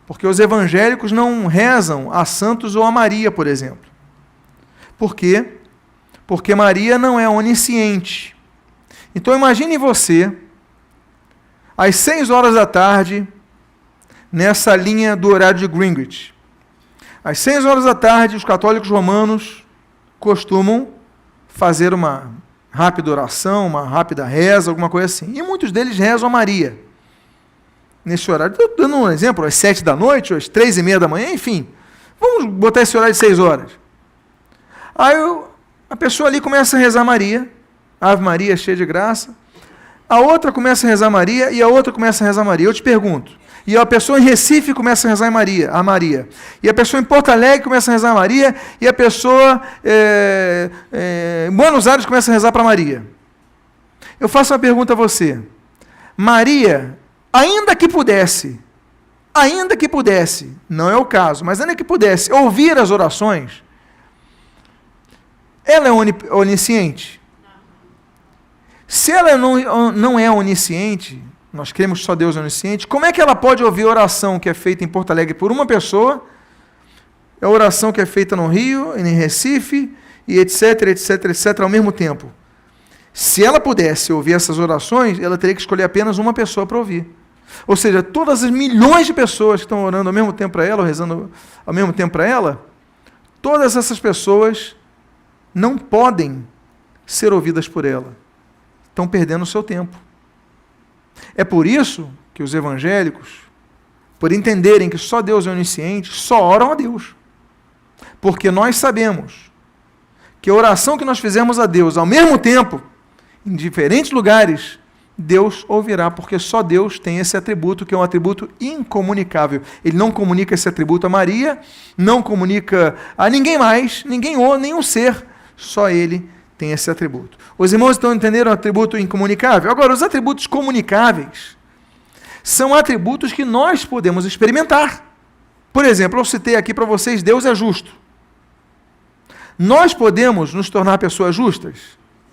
S1: porque os evangélicos não rezam a santos ou a Maria, por exemplo. Por quê? Porque Maria não é onisciente. Então, imagine você, às 6 horas da tarde, nessa linha do horário de Greenwich. Às 6 horas da tarde, os católicos romanos costumam fazer uma rápida oração, uma rápida reza, alguma coisa assim. E muitos deles rezam a Maria. Nesse horário, estou dando um exemplo, às 7 da noite, ou às 3:30 da manhã, enfim. Vamos botar esse horário de 6 horas. Aí a pessoa ali começa a rezar Maria, Ave Maria, cheia de graça. A outra começa a rezar Maria e a outra começa a rezar Maria. Eu te pergunto, e a pessoa em Recife começa a rezar a Maria. E a pessoa em Porto Alegre começa a rezar a Maria. E a pessoa em Buenos Aires começa a rezar para Maria. Eu faço uma pergunta a você. Maria, ainda que pudesse, não é o caso, mas ainda que pudesse ouvir as orações, ela é onisciente? Se ela não é onisciente, nós cremos que só Deus é onisciente, como é que ela pode ouvir a oração que é feita em Porto Alegre por uma pessoa, a oração que é feita no Rio, em Recife, e etc, ao mesmo tempo? Se ela pudesse ouvir essas orações, ela teria que escolher apenas uma pessoa para ouvir. Ou seja, todas as milhões de pessoas que estão orando ao mesmo tempo para ela, ou rezando ao mesmo tempo para ela, todas essas pessoas não podem ser ouvidas por ela. Estão perdendo o seu tempo. É por isso que os evangélicos, por entenderem que só Deus é onisciente, só oram a Deus. Porque nós sabemos que a oração que nós fizemos a Deus, ao mesmo tempo, em diferentes lugares, Deus ouvirá, porque só Deus tem esse atributo, que é um atributo incomunicável. Ele não comunica esse atributo a Maria, não comunica a ninguém mais, nenhum ser, só Ele tem esse atributo. Os irmãos estão entendendo o atributo incomunicável? Agora, os atributos comunicáveis são atributos que nós podemos experimentar. Por exemplo, eu citei aqui para vocês, Deus é justo. Nós podemos nos tornar pessoas justas?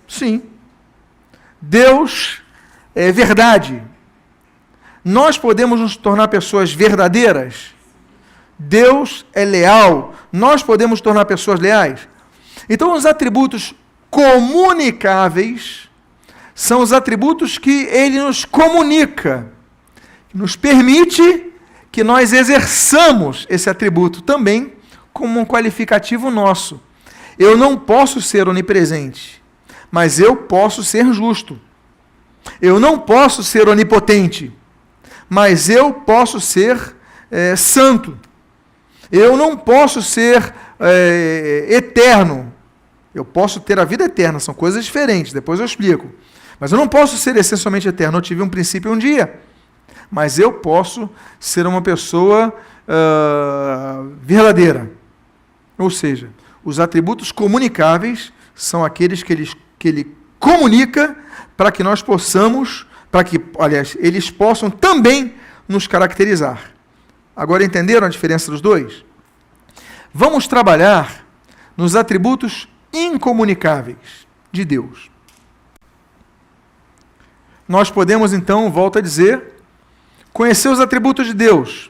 S1: Sim. Deus é verdade. Nós podemos nos tornar pessoas verdadeiras? Deus é leal. Nós podemos nos tornar pessoas leais? Então, os atributos comunicáveis são os atributos que Ele nos comunica, nos permite que nós exerçamos esse atributo também como um qualificativo nosso. Eu não posso ser onipresente, mas eu posso ser justo. Eu não posso ser onipotente, mas eu posso ser santo. Eu não posso ser eterno. Eu posso ter a vida eterna, são coisas diferentes, depois eu explico. Mas eu não posso ser essencialmente eterno. Eu tive um princípio um dia, mas eu posso ser uma pessoa verdadeira. Ou seja, os atributos comunicáveis são aqueles que ele comunica para que nós possamos, eles possam também nos caracterizar. Agora entenderam a diferença dos dois? Vamos trabalhar nos atributos incomunicáveis de Deus. Nós podemos, então, volto a dizer, conhecer os atributos de Deus,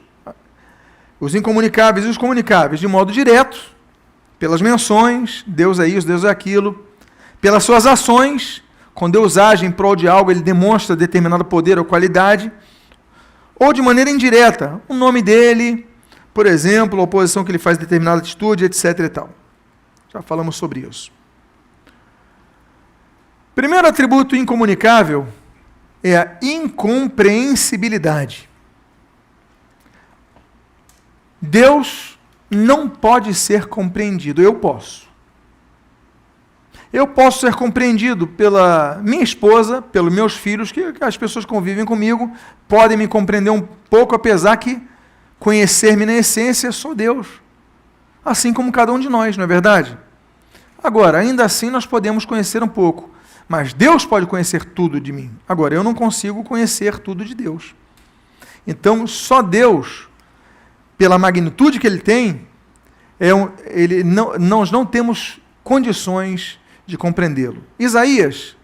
S1: os incomunicáveis e os comunicáveis, de modo direto, pelas menções, Deus é isso, Deus é aquilo, pelas suas ações, quando Deus age em prol de algo, Ele demonstra determinado poder ou qualidade, ou de maneira indireta, o nome dEle, por exemplo, a oposição que Ele faz a determinada atitude, etc. e tal. Já falamos sobre isso. Primeiro atributo incomunicável é a incompreensibilidade. Deus não pode ser compreendido, eu posso. Eu posso ser compreendido pela minha esposa, pelos meus filhos, que as pessoas que convivem comigo podem me compreender um pouco, apesar que conhecer-me na essência é só Deus. Assim como cada um de nós, não é verdade? Agora, ainda assim nós podemos conhecer um pouco, mas Deus pode conhecer tudo de mim. Agora, eu não consigo conhecer tudo de Deus. Então, só Deus, pela magnitude que Ele tem, nós não temos condições de compreendê-lo. Isaías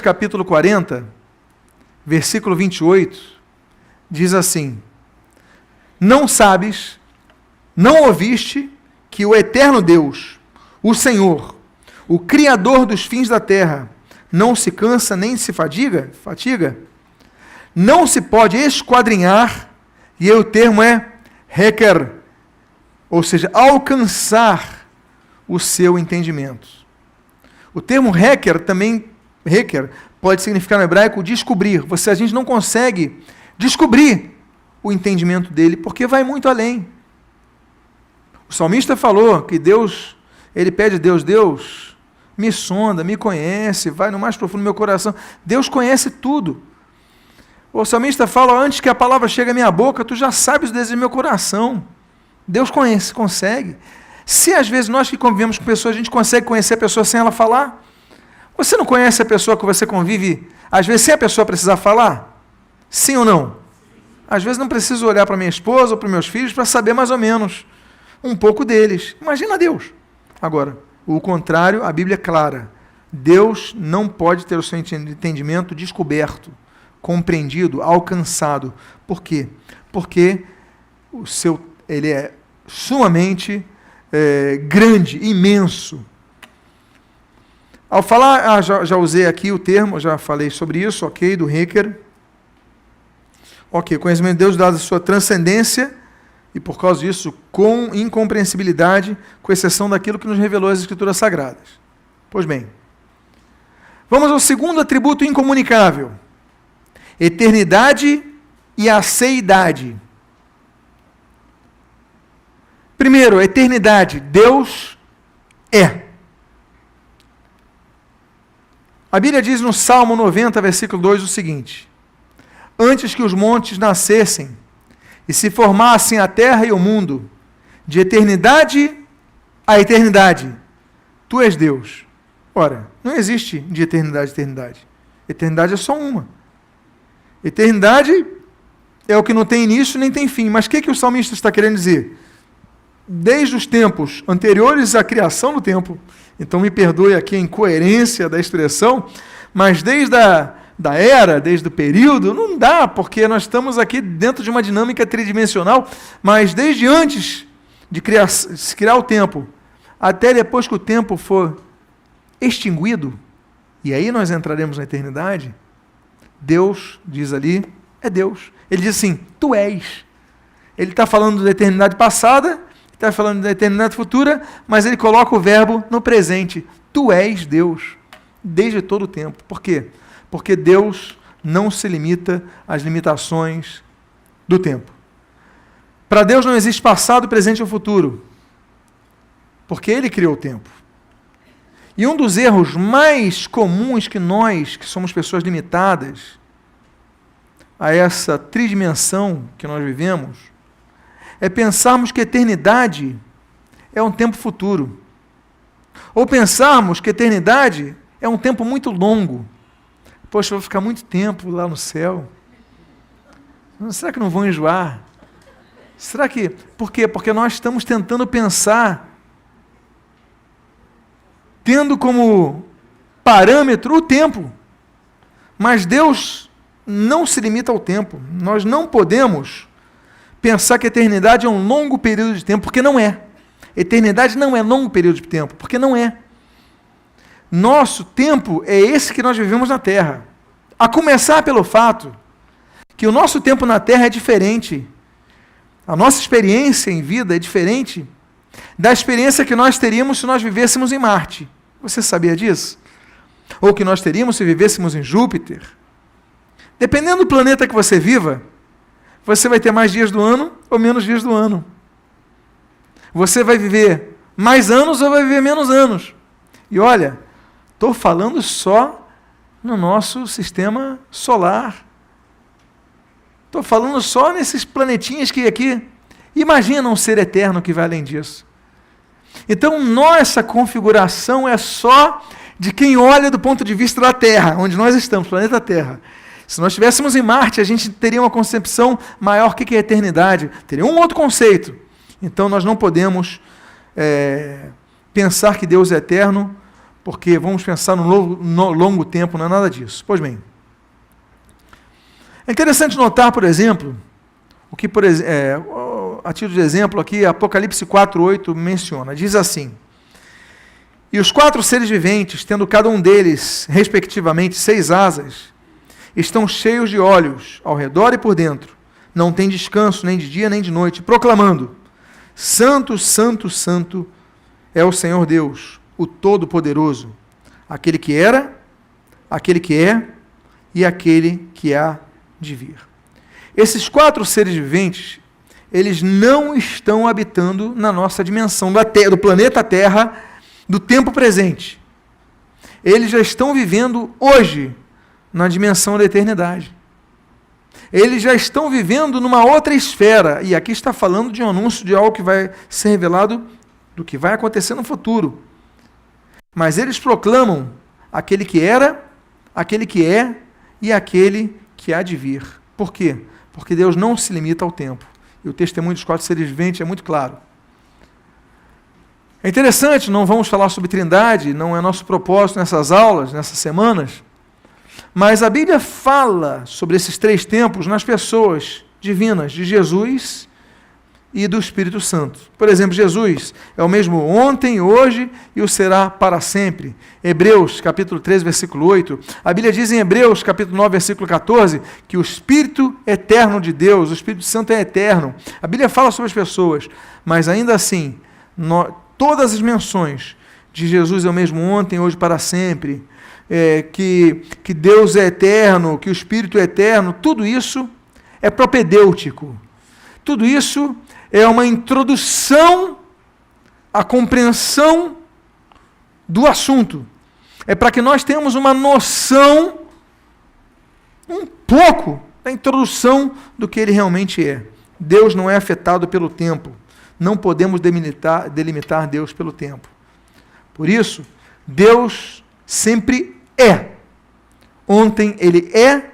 S1: capítulo 40, versículo 28, diz assim: não sabes, não ouviste que o eterno Deus, o Senhor, o Criador dos fins da terra, não se cansa nem se fatiga? Não se pode esquadrinhar, e aí o termo é requer, ou seja, alcançar o seu entendimento. O termo requer pode significar no hebraico descobrir. A gente não consegue descobrir o entendimento dele, porque vai muito além. O salmista falou que ele pede a Deus, me sonda, me conhece, vai no mais profundo do meu coração. Deus conhece tudo. O salmista fala, antes que a palavra chegue à minha boca, tu já sabes o desejo do meu coração. Deus consegue. Se às vezes nós que convivemos com pessoas, a gente consegue conhecer a pessoa sem ela falar, você não conhece a pessoa que você convive, às vezes, sem a pessoa precisar falar? Sim ou não? Às vezes não preciso olhar para minha esposa ou para meus filhos para saber mais ou menos um pouco deles. Imagina Deus. Agora, o contrário, a Bíblia é clara. Deus não pode ter o seu entendimento descoberto, compreendido, alcançado. Por quê? Porque ele é sumamente grande, imenso. Ao falar, já usei aqui o termo, já falei sobre isso, ok, do Reker. Ok, o conhecimento de Deus dado a sua transcendência, e por causa disso, com incompreensibilidade, com exceção daquilo que nos revelou as Escrituras Sagradas. Pois bem, vamos ao segundo atributo incomunicável: eternidade e aceidade. Primeiro, eternidade. Deus é. A Bíblia diz no Salmo 90, versículo 2, o seguinte: antes que os montes nascessem e se formassem a terra e o mundo, de eternidade a eternidade, tu és Deus. Ora, não existe de eternidade a eternidade. Eternidade é só uma. Eternidade é o que não tem início nem tem fim. Mas o que o salmista está querendo dizer? Desde os tempos anteriores à criação do tempo, então me perdoe aqui a incoerência da expressão, mas desde desde o período, não dá, porque nós estamos aqui dentro de uma dinâmica tridimensional, mas desde antes de se criar o tempo, até depois que o tempo for extinguido, e aí nós entraremos na eternidade, Deus, diz ali, é Deus. Ele diz assim, tu és. Ele está falando da eternidade passada, está falando da eternidade futura, mas ele coloca o verbo no presente. Tu és Deus, desde todo o tempo. Por quê? Porque Deus não se limita às limitações do tempo. Para Deus não existe passado, presente ou futuro, porque Ele criou o tempo. E um dos erros mais comuns que nós, que somos pessoas limitadas a essa tridimensão que nós vivemos, é pensarmos que eternidade é um tempo futuro. Ou pensarmos que eternidade é um tempo muito longo. Poxa, eu vou ficar muito tempo lá no céu. Será que não vão enjoar? Será que... Por quê? Porque nós estamos tentando pensar, tendo como parâmetro o tempo. Mas Deus não se limita ao tempo. Nós não podemos pensar que a eternidade é um longo período de tempo, porque não é. Eternidade não é longo período de tempo, porque não é. Nosso tempo é esse que nós vivemos na Terra. A começar pelo fato que o nosso tempo na Terra é diferente. A nossa experiência em vida é diferente da experiência que nós teríamos se nós vivêssemos em Marte. Você sabia disso? Ou que nós teríamos se vivêssemos em Júpiter. Dependendo do planeta que você viva, você vai ter mais dias do ano ou menos dias do ano. Você vai viver mais anos ou vai viver menos anos. E olha, estou falando só no nosso sistema solar. Estou falando só nesses planetinhas que aqui. Imagina um ser eterno que vai além disso. Então, nossa configuração é só de quem olha do ponto de vista da Terra, onde nós estamos, planeta Terra. Se nós estivéssemos em Marte, a gente teria uma concepção maior do que é eternidade. Teria um outro conceito. Então nós não podemos pensar que Deus é eterno, porque vamos pensar no longo tempo, não é nada disso. Pois bem, é interessante notar, por exemplo, o que, a título de exemplo aqui, Apocalipse 4:8 menciona, diz assim: e os 4 seres viventes, tendo cada um deles, respectivamente, 6 asas, estão cheios de olhos, ao redor e por dentro, não tem descanso, nem de dia, nem de noite, proclamando: Santo, Santo, Santo é o Senhor Deus, o Todo-Poderoso, aquele que era, aquele que é e aquele que há de vir. Esses 4 seres viventes, eles não estão habitando na nossa dimensão do planeta Terra, do tempo presente. Eles já estão vivendo hoje na dimensão da eternidade. Eles já estão vivendo numa outra esfera, e aqui está falando de um anúncio de algo que vai ser revelado do que vai acontecer no futuro. Mas eles proclamam aquele que era, aquele que é e aquele que há de vir. Por quê? Porque Deus não se limita ao tempo. E o testemunho dos 4 seres viventes é muito claro. É interessante, não vamos falar sobre Trindade, não é nosso propósito nessas aulas, nessas semanas, mas a Bíblia fala sobre esses 3 tempos nas pessoas divinas de Jesus e do Espírito Santo. Por exemplo, Jesus é o mesmo ontem, hoje e o será para sempre. Hebreus, capítulo 13, versículo 8. A Bíblia diz em Hebreus, capítulo 9, versículo 14, que o Espírito eterno de Deus, o Espírito Santo é eterno. A Bíblia fala sobre as pessoas, mas ainda assim, todas as menções de Jesus é o mesmo ontem, hoje, para sempre, que Deus é eterno, que o Espírito é eterno, tudo isso é propedêutico. Tudo isso é uma introdução à compreensão do assunto. É para que nós tenhamos uma noção, um pouco, da introdução do que ele realmente é. Deus não é afetado pelo tempo. Não podemos delimitar Deus pelo tempo. Por isso, Deus sempre é. Ontem ele é,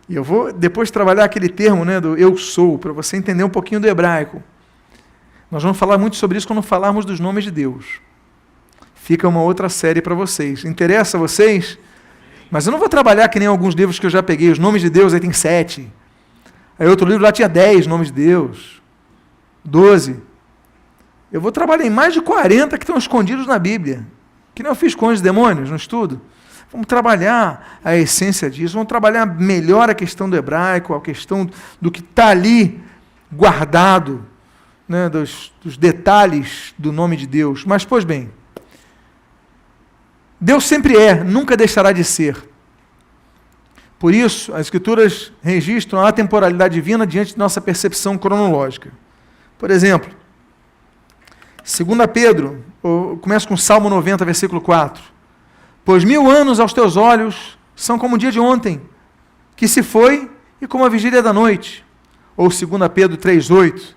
S1: e eu vou depois trabalhar aquele termo, do eu sou, para você entender um pouquinho do hebraico. Nós vamos falar muito sobre isso quando falarmos dos nomes de Deus. Fica uma outra série para vocês. Interessa a vocês? Mas eu não vou trabalhar que nem alguns livros que eu já peguei. Os nomes de Deus aí tem 7. Aí outro livro lá tinha 10 nomes de Deus. 12. Eu vou trabalhar em mais de 40 que estão escondidos na Bíblia. Que nem eu fiz com os demônios no estudo. Vamos trabalhar a essência disso. Vamos trabalhar melhor a questão do hebraico, a questão do que está ali guardado, dos detalhes do nome de Deus. Mas, pois bem, Deus sempre é, nunca deixará de ser. Por isso, as Escrituras registram a atemporalidade divina diante de nossa percepção cronológica. Por exemplo, 2 Pedro, começa com Salmo 90, versículo 4. Pois 1000 anos aos teus olhos são como o dia de ontem, que se foi, e como a vigília da noite. Ou 2 Pedro 3,8.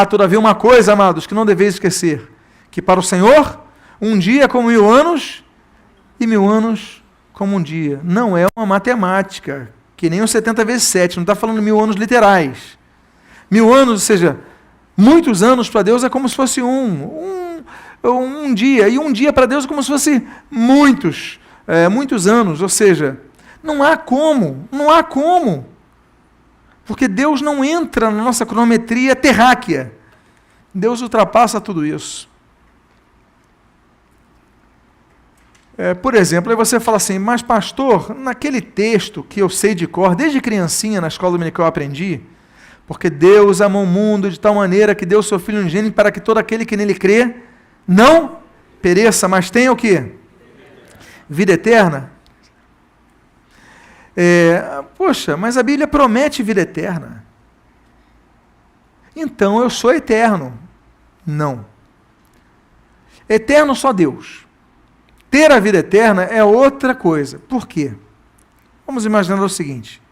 S1: Todavia uma coisa, amados, que não deveis esquecer, que para o Senhor, um dia é como 1000 anos, e 1000 anos como um dia. Não é uma matemática, que nem os 70 vezes 7, não está falando 1000 anos literais. 1000 anos, ou seja, muitos anos para Deus é como se fosse um dia, e um dia para Deus é como se fosse muitos anos, ou seja, não há como, porque Deus não entra na nossa cronometria terráquea, Deus ultrapassa tudo isso. Por exemplo, aí você fala assim, mas pastor, naquele texto que eu sei de cor, desde criancinha na escola dominical eu aprendi, porque Deus amou o mundo de tal maneira que deu o seu Filho unigênito para que todo aquele que nele crê não pereça, mas tenha o quê? Vida eterna. Poxa, mas a Bíblia promete vida eterna. Então eu sou eterno. Não. Eterno só Deus. Ter a vida eterna é outra coisa. Por quê? Vamos imaginar o seguinte.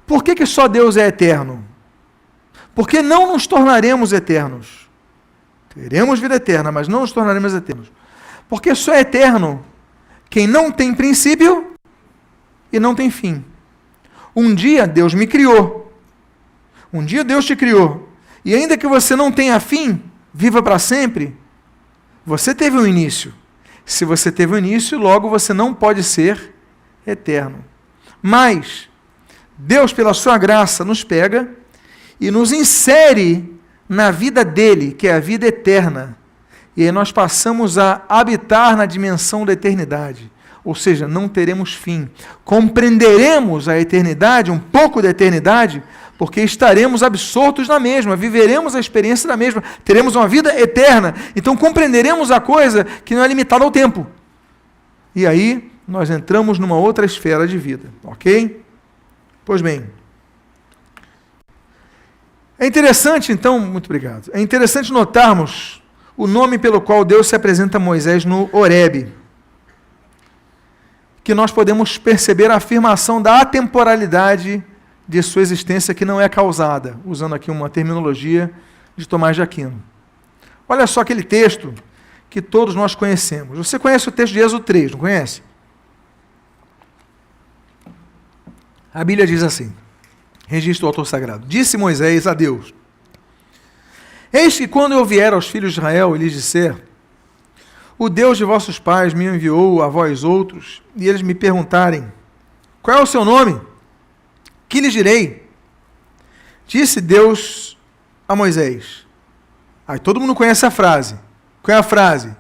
S1: Por que só Deus é eterno? Porque não nos tornaremos eternos. Teremos vida eterna, mas não nos tornaremos eternos. Porque só é eterno quem não tem princípio e não tem fim. Um dia Deus me criou. Um dia Deus te criou. E ainda que você não tenha fim, viva para sempre, você teve um início. Se você teve um início, logo você não pode ser eterno. Mas Deus, pela sua graça, nos pega e nos insere na vida dele, que é a vida eterna. E aí nós passamos a habitar na dimensão da eternidade. Ou seja, não teremos fim. Compreenderemos a eternidade, um pouco da eternidade, porque estaremos absortos na mesma, viveremos a experiência da mesma, teremos uma vida eterna. Então compreenderemos a coisa que não é limitada ao tempo. E aí nós entramos numa outra esfera de vida, ok? Pois bem, é interessante então, muito obrigado, é interessante notarmos o nome pelo qual Deus se apresenta a Moisés no Horebe, que nós podemos perceber a afirmação da atemporalidade de sua existência que não é causada, usando aqui uma terminologia de Tomás de Aquino. Olha só aquele texto que todos nós conhecemos. Você conhece o texto de Êxodo 3, não conhece? A Bíblia diz assim, registro do autor sagrado: Disse Moisés a Deus: Eis que quando eu vier aos filhos de Israel e lhes disser: O Deus de vossos pais me enviou a vós outros, e eles me perguntarem: Qual é o seu nome? Que lhes direi? Disse Deus a Moisés. Aí todo mundo conhece a frase. Qual é a frase?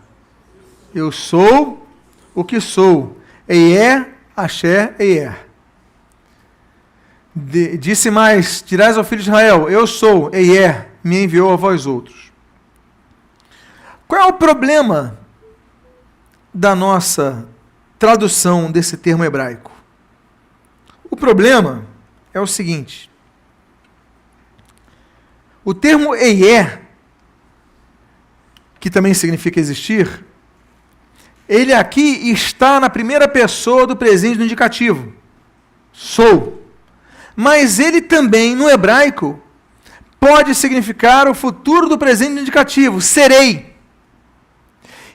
S1: Eu sou o que sou. Eier, Asher, Eier. Disse mais: Dirás ao filho de Israel: Eu sou, Eier, me enviou a vós outros. Qual é o problema da nossa tradução desse termo hebraico? O problema é o seguinte: o termo Eier, que também significa existir, ele aqui está na primeira pessoa do presente do indicativo. Sou. Mas ele também, no hebraico, pode significar o futuro do presente do indicativo, serei.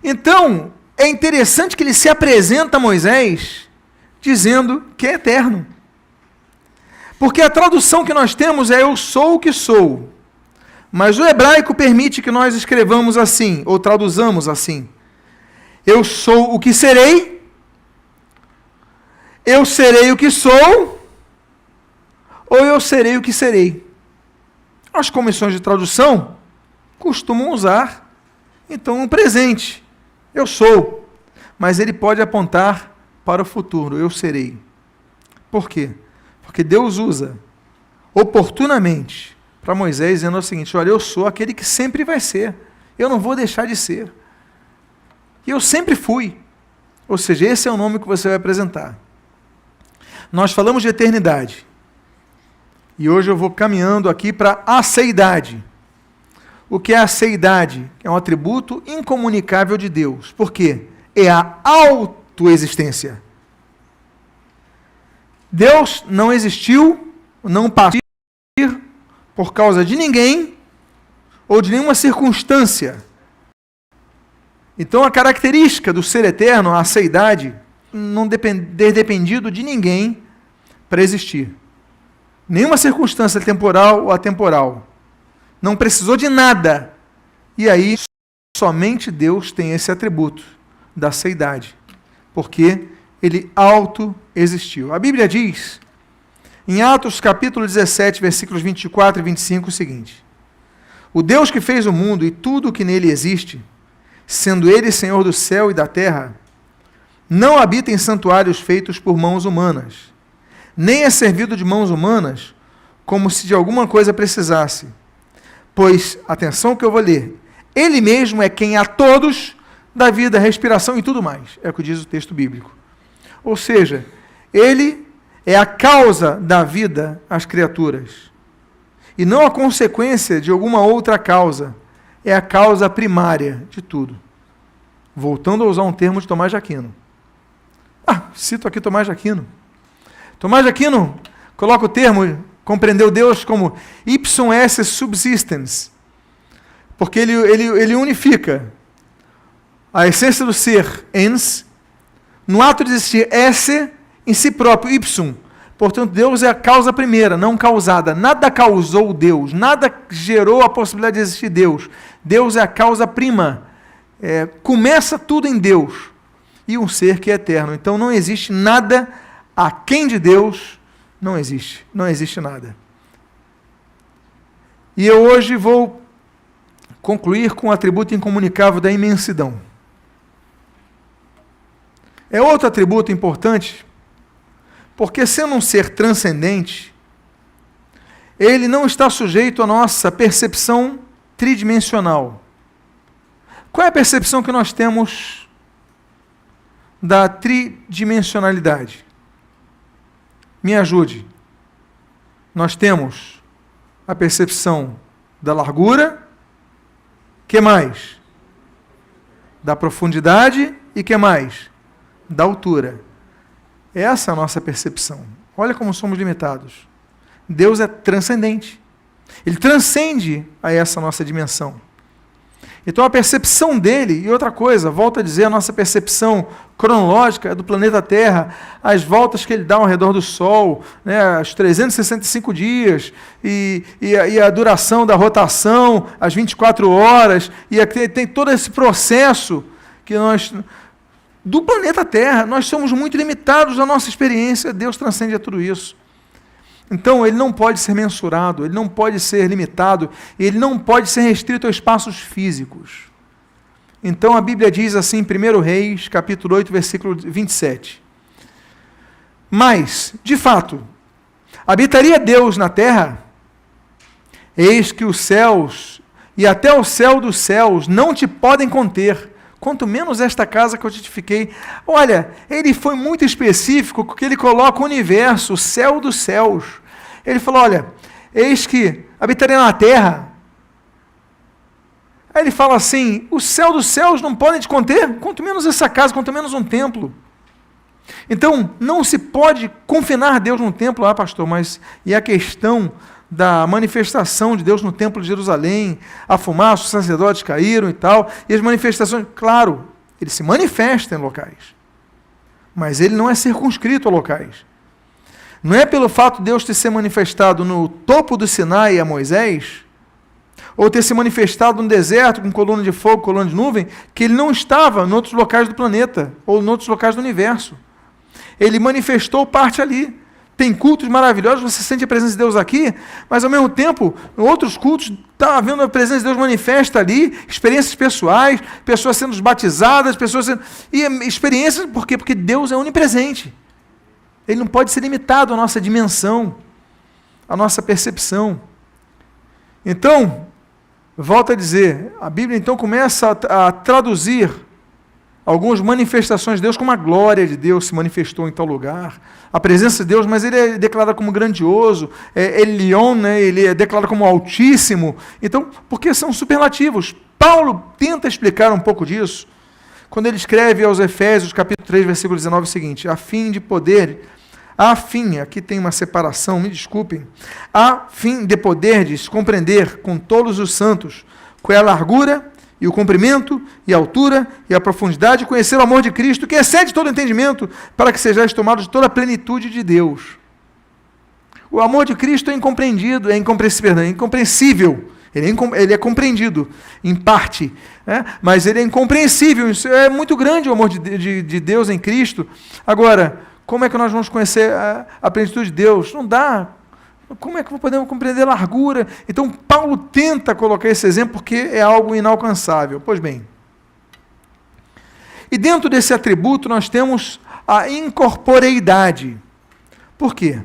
S1: Então, é interessante que ele se apresenta a Moisés dizendo que é eterno. Porque a tradução que nós temos é eu sou o que sou. Mas o hebraico permite que nós escrevamos assim, ou traduzamos assim. Eu sou o que serei, eu serei o que sou, ou eu serei o que serei. As comissões de tradução costumam usar, então, um presente. Eu sou. Mas ele pode apontar para o futuro. Eu serei. Por quê? Porque Deus usa oportunamente para Moisés dizendo o seguinte: olha, eu sou aquele que sempre vai ser. Eu não vou deixar de ser. E eu sempre fui. Ou seja, esse é o nome que você vai apresentar. Nós falamos de eternidade. E hoje eu vou caminhando aqui para a aceidade. O que é a aceidade? É um atributo incomunicável de Deus. Por quê? É a autoexistência. Deus não existiu, não passou por causa de ninguém ou de nenhuma circunstância. Então a característica do ser eterno, a aceidade, não ter dependido de ninguém para existir. Nenhuma circunstância temporal ou atemporal. Não precisou de nada. E aí, somente Deus tem esse atributo da aceidade. Porque ele auto-existiu. A Bíblia diz, em Atos capítulo 17, versículos 24 e 25, o seguinte: O Deus que fez o mundo e tudo o que nele existe, sendo ele Senhor do céu e da terra, não habita em santuários feitos por mãos humanas, nem é servido de mãos humanas, como se de alguma coisa precisasse. Pois, atenção que eu vou ler, ele mesmo é quem a todos dá vida, respiração e tudo mais. É o que diz o texto bíblico. Ou seja, ele é a causa da vida às criaturas. E não a consequência de alguma outra causa. É a causa primária de tudo. Voltando a usar um termo de Tomás de Aquino. Cito aqui Tomás de Aquino. Tomás de Aquino coloca o termo, compreendeu Deus como ipsum esse subsistens, porque ele unifica a essência do ser, ens, no ato de existir esse em si próprio, ipsum, Portanto, Deus é a causa primeira, não causada. Nada causou Deus, nada gerou a possibilidade de existir Deus. Deus é a causa prima. Começa tudo em Deus. E um ser que é eterno. Então não existe nada aquém de Deus. Não existe nada. E eu hoje vou concluir com o atributo incomunicável da imensidão. É outro atributo importante, porque sendo um ser transcendente, ele não está sujeito à nossa percepção tridimensional. Qual é a percepção que nós temos da tridimensionalidade? Me ajude. Nós temos a percepção da largura, que mais? Da profundidade e que mais? Da altura. Essa é a nossa percepção. Olha como somos limitados. Deus é transcendente. Ele transcende a essa nossa dimensão. Então a percepção dele, e outra coisa, volto a dizer, a nossa percepção cronológica do planeta Terra, as voltas que ele dá ao redor do Sol, né, os 365 dias, e a duração da rotação, as 24 horas, e tem todo esse processo que do planeta Terra, nós somos muito limitados na nossa experiência, Deus transcende a tudo isso. Então, ele não pode ser mensurado, ele não pode ser limitado, ele não pode ser restrito a espaços físicos. Então, a Bíblia diz assim, em 1 Reis, capítulo 8, versículo 27. Mas, de fato, habitaria Deus na terra? Eis que os céus e até o céu dos céus não te podem conter, quanto menos esta casa que eu te edifiquei. Olha, ele foi muito específico, porque ele coloca o universo, o céu dos céus. Ele falou, olha, eis que habitaria na terra. Aí ele fala assim, o céu dos céus não podem te conter, quanto menos essa casa, quanto menos um templo. Então, não se pode confinar Deus num templo, pastor, mas e a questão da manifestação de Deus no templo de Jerusalém, a fumaça, os sacerdotes caíram e tal, e as manifestações, claro, ele se manifesta em locais, mas ele não é circunscrito a locais. Não é pelo fato de Deus ter se manifestado no topo do Sinai a Moisés, ou ter se manifestado no deserto com coluna de fogo, coluna de nuvem, que ele não estava em outros locais do planeta, ou em outros locais do universo. Ele manifestou parte ali. Tem cultos maravilhosos, você sente a presença de Deus aqui, mas ao mesmo tempo, em outros cultos, está havendo a presença de Deus manifesta ali, experiências pessoais, pessoas sendo batizadas, e experiências, por quê? Porque Deus é onipresente. Ele não pode ser limitado à nossa dimensão, à nossa percepção. Então, volto a dizer, a Bíblia então começa a traduzir algumas manifestações de Deus, como a glória de Deus se manifestou em tal lugar, a presença de Deus, mas ele é declarado como grandioso, Elion, né, ele é declarado como altíssimo, então, porque são superlativos. Paulo tenta explicar um pouco disso, quando ele escreve aos Efésios, capítulo 3, versículo 19, o seguinte, aqui tem uma separação, me desculpem, a fim de poderdes compreender com todos os santos qual é a largura, e o comprimento, e a altura, e a profundidade, conhecer o amor de Cristo, que excede todo entendimento, para que sejais tomados de toda a plenitude de Deus. O amor de Cristo é incompreendido, é incompreensível, ele é compreendido, em parte, né? Mas ele é incompreensível, isso é muito grande o amor de Deus em Cristo. Agora, como é que nós vamos conhecer a plenitude de Deus? Não dá. Como é que podemos compreender a largura? Então, Paulo tenta colocar esse exemplo porque é algo inalcançável. Pois bem, e dentro desse atributo nós temos a incorporeidade. Por quê?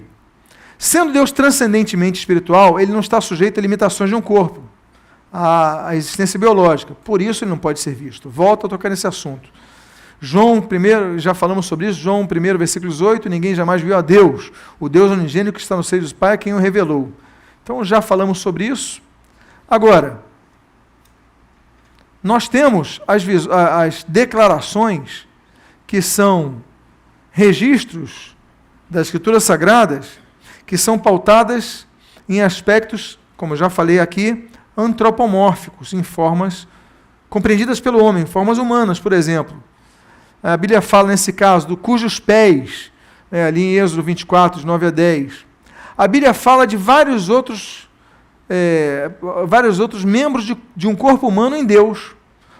S1: Sendo Deus transcendentemente espiritual, ele não está sujeito a limitações de um corpo, a existência biológica. Por isso ele não pode ser visto. Volto a tocar nesse assunto. João 1, já falamos sobre isso, João 1, versículo 18, ninguém jamais viu a Deus, o Deus unigênito que está no seio dos Pai, quem o revelou. Então, já falamos sobre isso. Agora, nós temos as declarações que são registros das Escrituras Sagradas, que são pautadas em aspectos, como eu já falei aqui, antropomórficos, em formas compreendidas pelo homem, formas humanas, por exemplo. A Bíblia fala, nesse caso, cujos pés ali em Êxodo 24, de 9 a 10. A Bíblia fala de vários outros membros de um corpo humano em Deus.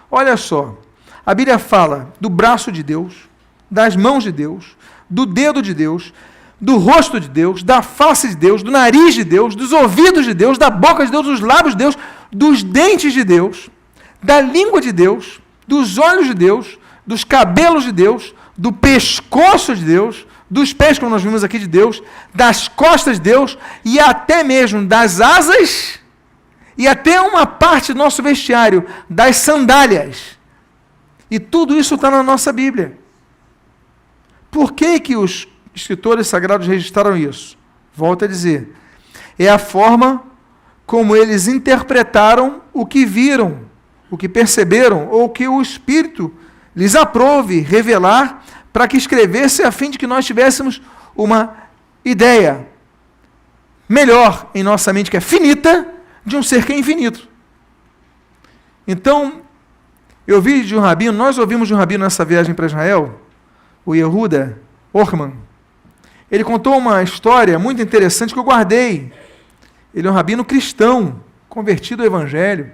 S1: Olha só, a Bíblia fala do braço de Deus, das mãos de Deus, do dedo de Deus, do rosto de Deus, da face de Deus, do nariz de Deus, dos ouvidos de Deus, da boca de Deus, dos lábios de Deus, dos dentes de Deus, da língua de Deus, dos olhos de Deus, dos cabelos de Deus, do pescoço de Deus, dos pés, como nós vimos aqui, de Deus, das costas de Deus e até mesmo das asas e até uma parte do nosso vestiário, das sandálias. E tudo isso está na nossa Bíblia. Por que os escritores sagrados registraram isso? Volto a dizer, é a forma como eles interpretaram o que viram, o que perceberam, ou que o Espírito lhes aprove revelar para que escrevesse, a fim de que nós tivéssemos uma ideia melhor em nossa mente, que é finita, de um ser que é infinito. Então, nós ouvimos de um rabino nessa viagem para Israel, o Yehuda Orman. Ele contou uma história muito interessante que eu guardei. Ele é um rabino cristão, convertido ao Evangelho.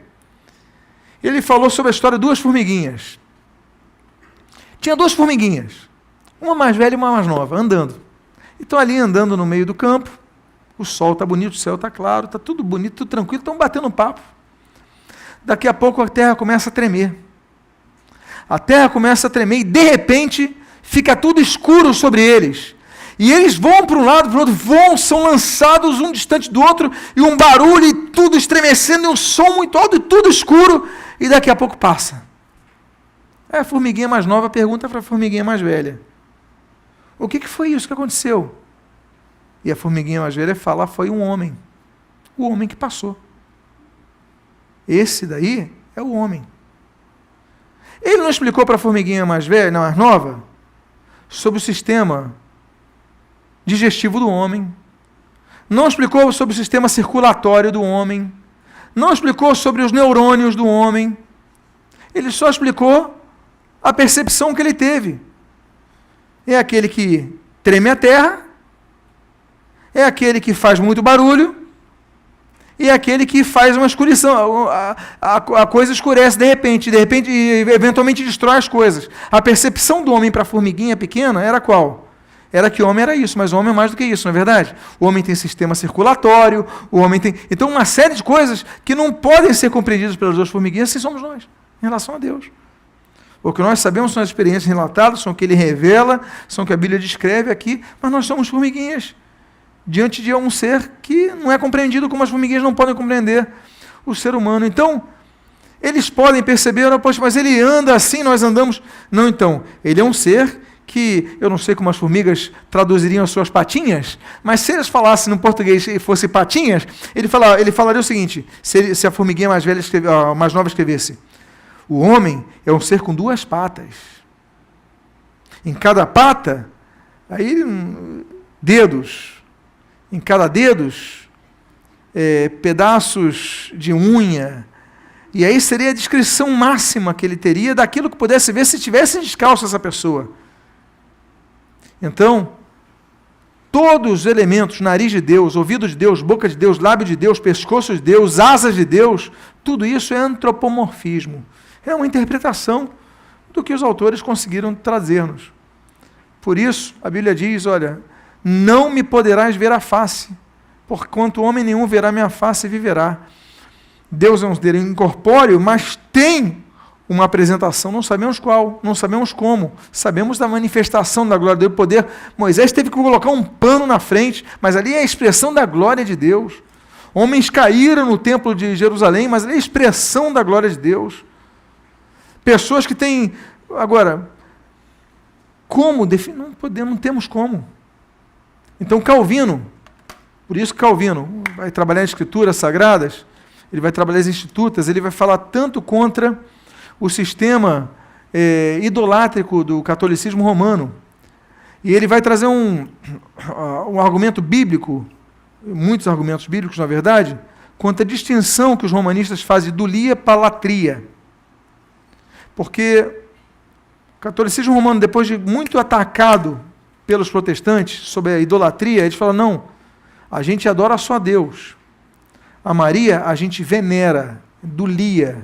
S1: Ele falou sobre a história de 2 formiguinhas. Tinha 2 formiguinhas, uma mais velha e uma mais nova, andando. Estão ali andando no meio do campo, o sol está bonito, o céu está claro, está tudo bonito, tudo tranquilo, estão batendo um papo. Daqui a pouco a terra começa a tremer. A terra começa a tremer e, de repente, fica tudo escuro sobre eles. E eles vão para um lado, para o outro, são lançados um distante do outro, e um barulho, e tudo estremecendo, e um som muito alto, e tudo escuro, e daqui a pouco passa. Aí a formiguinha mais nova pergunta para a formiguinha mais velha: o que foi isso que aconteceu? E a formiguinha mais velha fala: foi um homem. O homem que passou. Esse daí é o homem. Ele não explicou para a formiguinha mais velha, não, mais nova, sobre o sistema digestivo do homem, não explicou sobre o sistema circulatório do homem, não explicou sobre os neurônios do homem, ele só explicou a percepção que ele teve. É aquele que treme a terra, é aquele que faz muito barulho, e é aquele que faz uma escuridão, a coisa escurece de repente, e eventualmente destrói as coisas. A percepção do homem para a formiguinha pequena era qual? Era que o homem era isso, mas o homem é mais do que isso, não é verdade? O homem tem sistema circulatório, o homem tem... Então, uma série de coisas que não podem ser compreendidas pelas 2 formiguinhas, assim somos nós, em relação a Deus. O que nós sabemos são as experiências relatadas, são o que ele revela, são o que a Bíblia descreve aqui, mas nós somos formiguinhas, diante de um ser que não é compreendido como as formiguinhas não podem compreender o ser humano. Então, eles podem perceber, poxa, mas ele anda assim, nós andamos... Não, então, ele é um ser que, eu não sei como as formigas traduziriam as suas patinhas, mas se eles falassem no português e fosse patinhas, ele falaria o seguinte, se a formiguinha mais velha mais nova escrevesse: o homem é um ser com 2 patas. Em cada pata, aí dedos. Em cada dedos, pedaços de unha. E aí seria a descrição máxima que ele teria daquilo que pudesse ver se tivesse descalço essa pessoa. Então, todos os elementos, nariz de Deus, ouvido de Deus, boca de Deus, lábio de Deus, pescoço de Deus, asas de Deus, tudo isso é antropomorfismo. É uma interpretação do que os autores conseguiram trazer-nos. Por isso, a Bíblia diz, olha, não me poderás ver a face, porquanto homem nenhum verá minha face e viverá. Deus é um ser incorpóreo, mas tem uma apresentação, não sabemos qual, não sabemos como, sabemos da manifestação da glória do poder. Moisés teve que colocar um pano na frente, mas ali é a expressão da glória de Deus. Homens caíram no templo de Jerusalém, mas ali é a expressão da glória de Deus. Pessoas que têm... Agora, como? Não temos como. Então, Calvino, por isso que Calvino vai trabalhar em escrituras sagradas, ele vai trabalhar as institutas, ele vai falar tanto contra o sistema idolátrico do catolicismo romano. E ele vai trazer um argumento bíblico, muitos argumentos bíblicos, na verdade, quanto à distinção que os romanistas fazem de idolia para latria. Porque o catolicismo romano, depois de muito atacado pelos protestantes sobre a idolatria, eles falam, não, a gente adora só a Deus. A Maria a gente venera, dulia.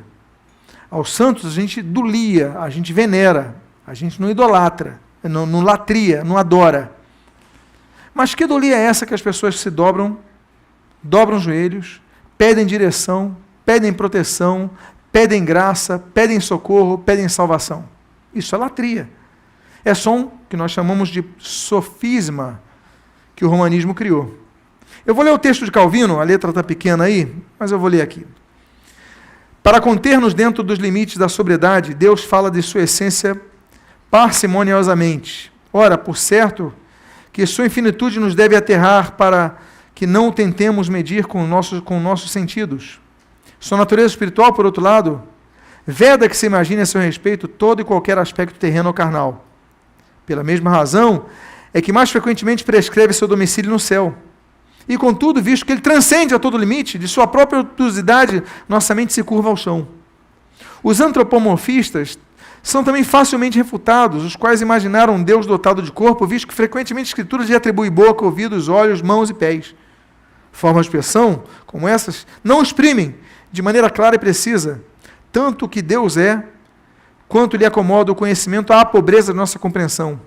S1: Aos santos a gente dulia, a gente venera, a gente não idolatra, não latria, não adora. Mas que idolia é essa que as pessoas se dobram os joelhos, pedem direção, pedem proteção, pedem graça, pedem socorro, pedem salvação? Isso é latria. É só um que nós chamamos de sofisma que o romanismo criou. Eu vou ler o texto de Calvino, a letra está pequena aí, mas eu vou ler aqui. Para conter-nos dentro dos limites da sobriedade, Deus fala de sua essência parcimoniosamente. Ora, por certo, que sua infinitude nos deve aterrar para que não tentemos medir com nossos sentidos. Sua natureza espiritual, por outro lado, veda que se imagine a seu respeito todo e qualquer aspecto terreno ou carnal. Pela mesma razão, é que mais frequentemente prescreve seu domicílio no céu. E, contudo, visto que ele transcende a todo limite, de sua própria obtusidade, nossa mente se curva ao chão. Os antropomorfistas são também facilmente refutados, os quais imaginaram um Deus dotado de corpo, visto que frequentemente a Escritura lhe atribui boca, ouvidos, olhos, mãos e pés. Formas de expressão, como essas, não exprimem, de maneira clara e precisa, tanto o que Deus é, quanto lhe acomoda o conhecimento à pobreza da nossa compreensão.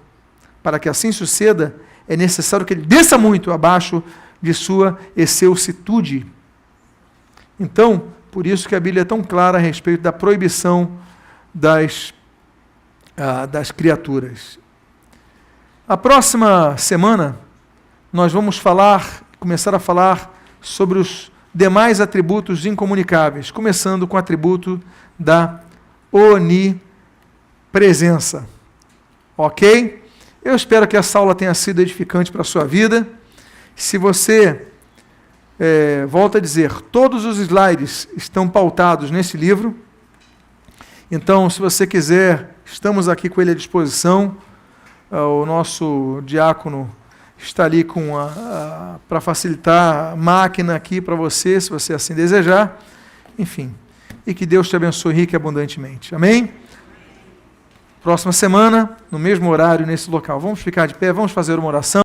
S1: Para que assim suceda, é necessário que ele desça muito abaixo de sua excelsitude. Então, por isso que a Bíblia é tão clara a respeito da proibição das criaturas. A próxima semana, nós vamos começar a falar sobre os demais atributos incomunicáveis, começando com o atributo da onipresença. Ok? Eu espero que essa aula tenha sido edificante para a sua vida. Se você, volto a dizer, todos os slides estão pautados nesse livro. Então, se você quiser, estamos aqui com ele à disposição. O nosso diácono está ali para facilitar a máquina aqui para você, se você assim desejar. Enfim, e que Deus te abençoe rica e abundantemente. Amém? Próxima semana, no mesmo horário, nesse local. Vamos ficar de pé, vamos fazer uma oração.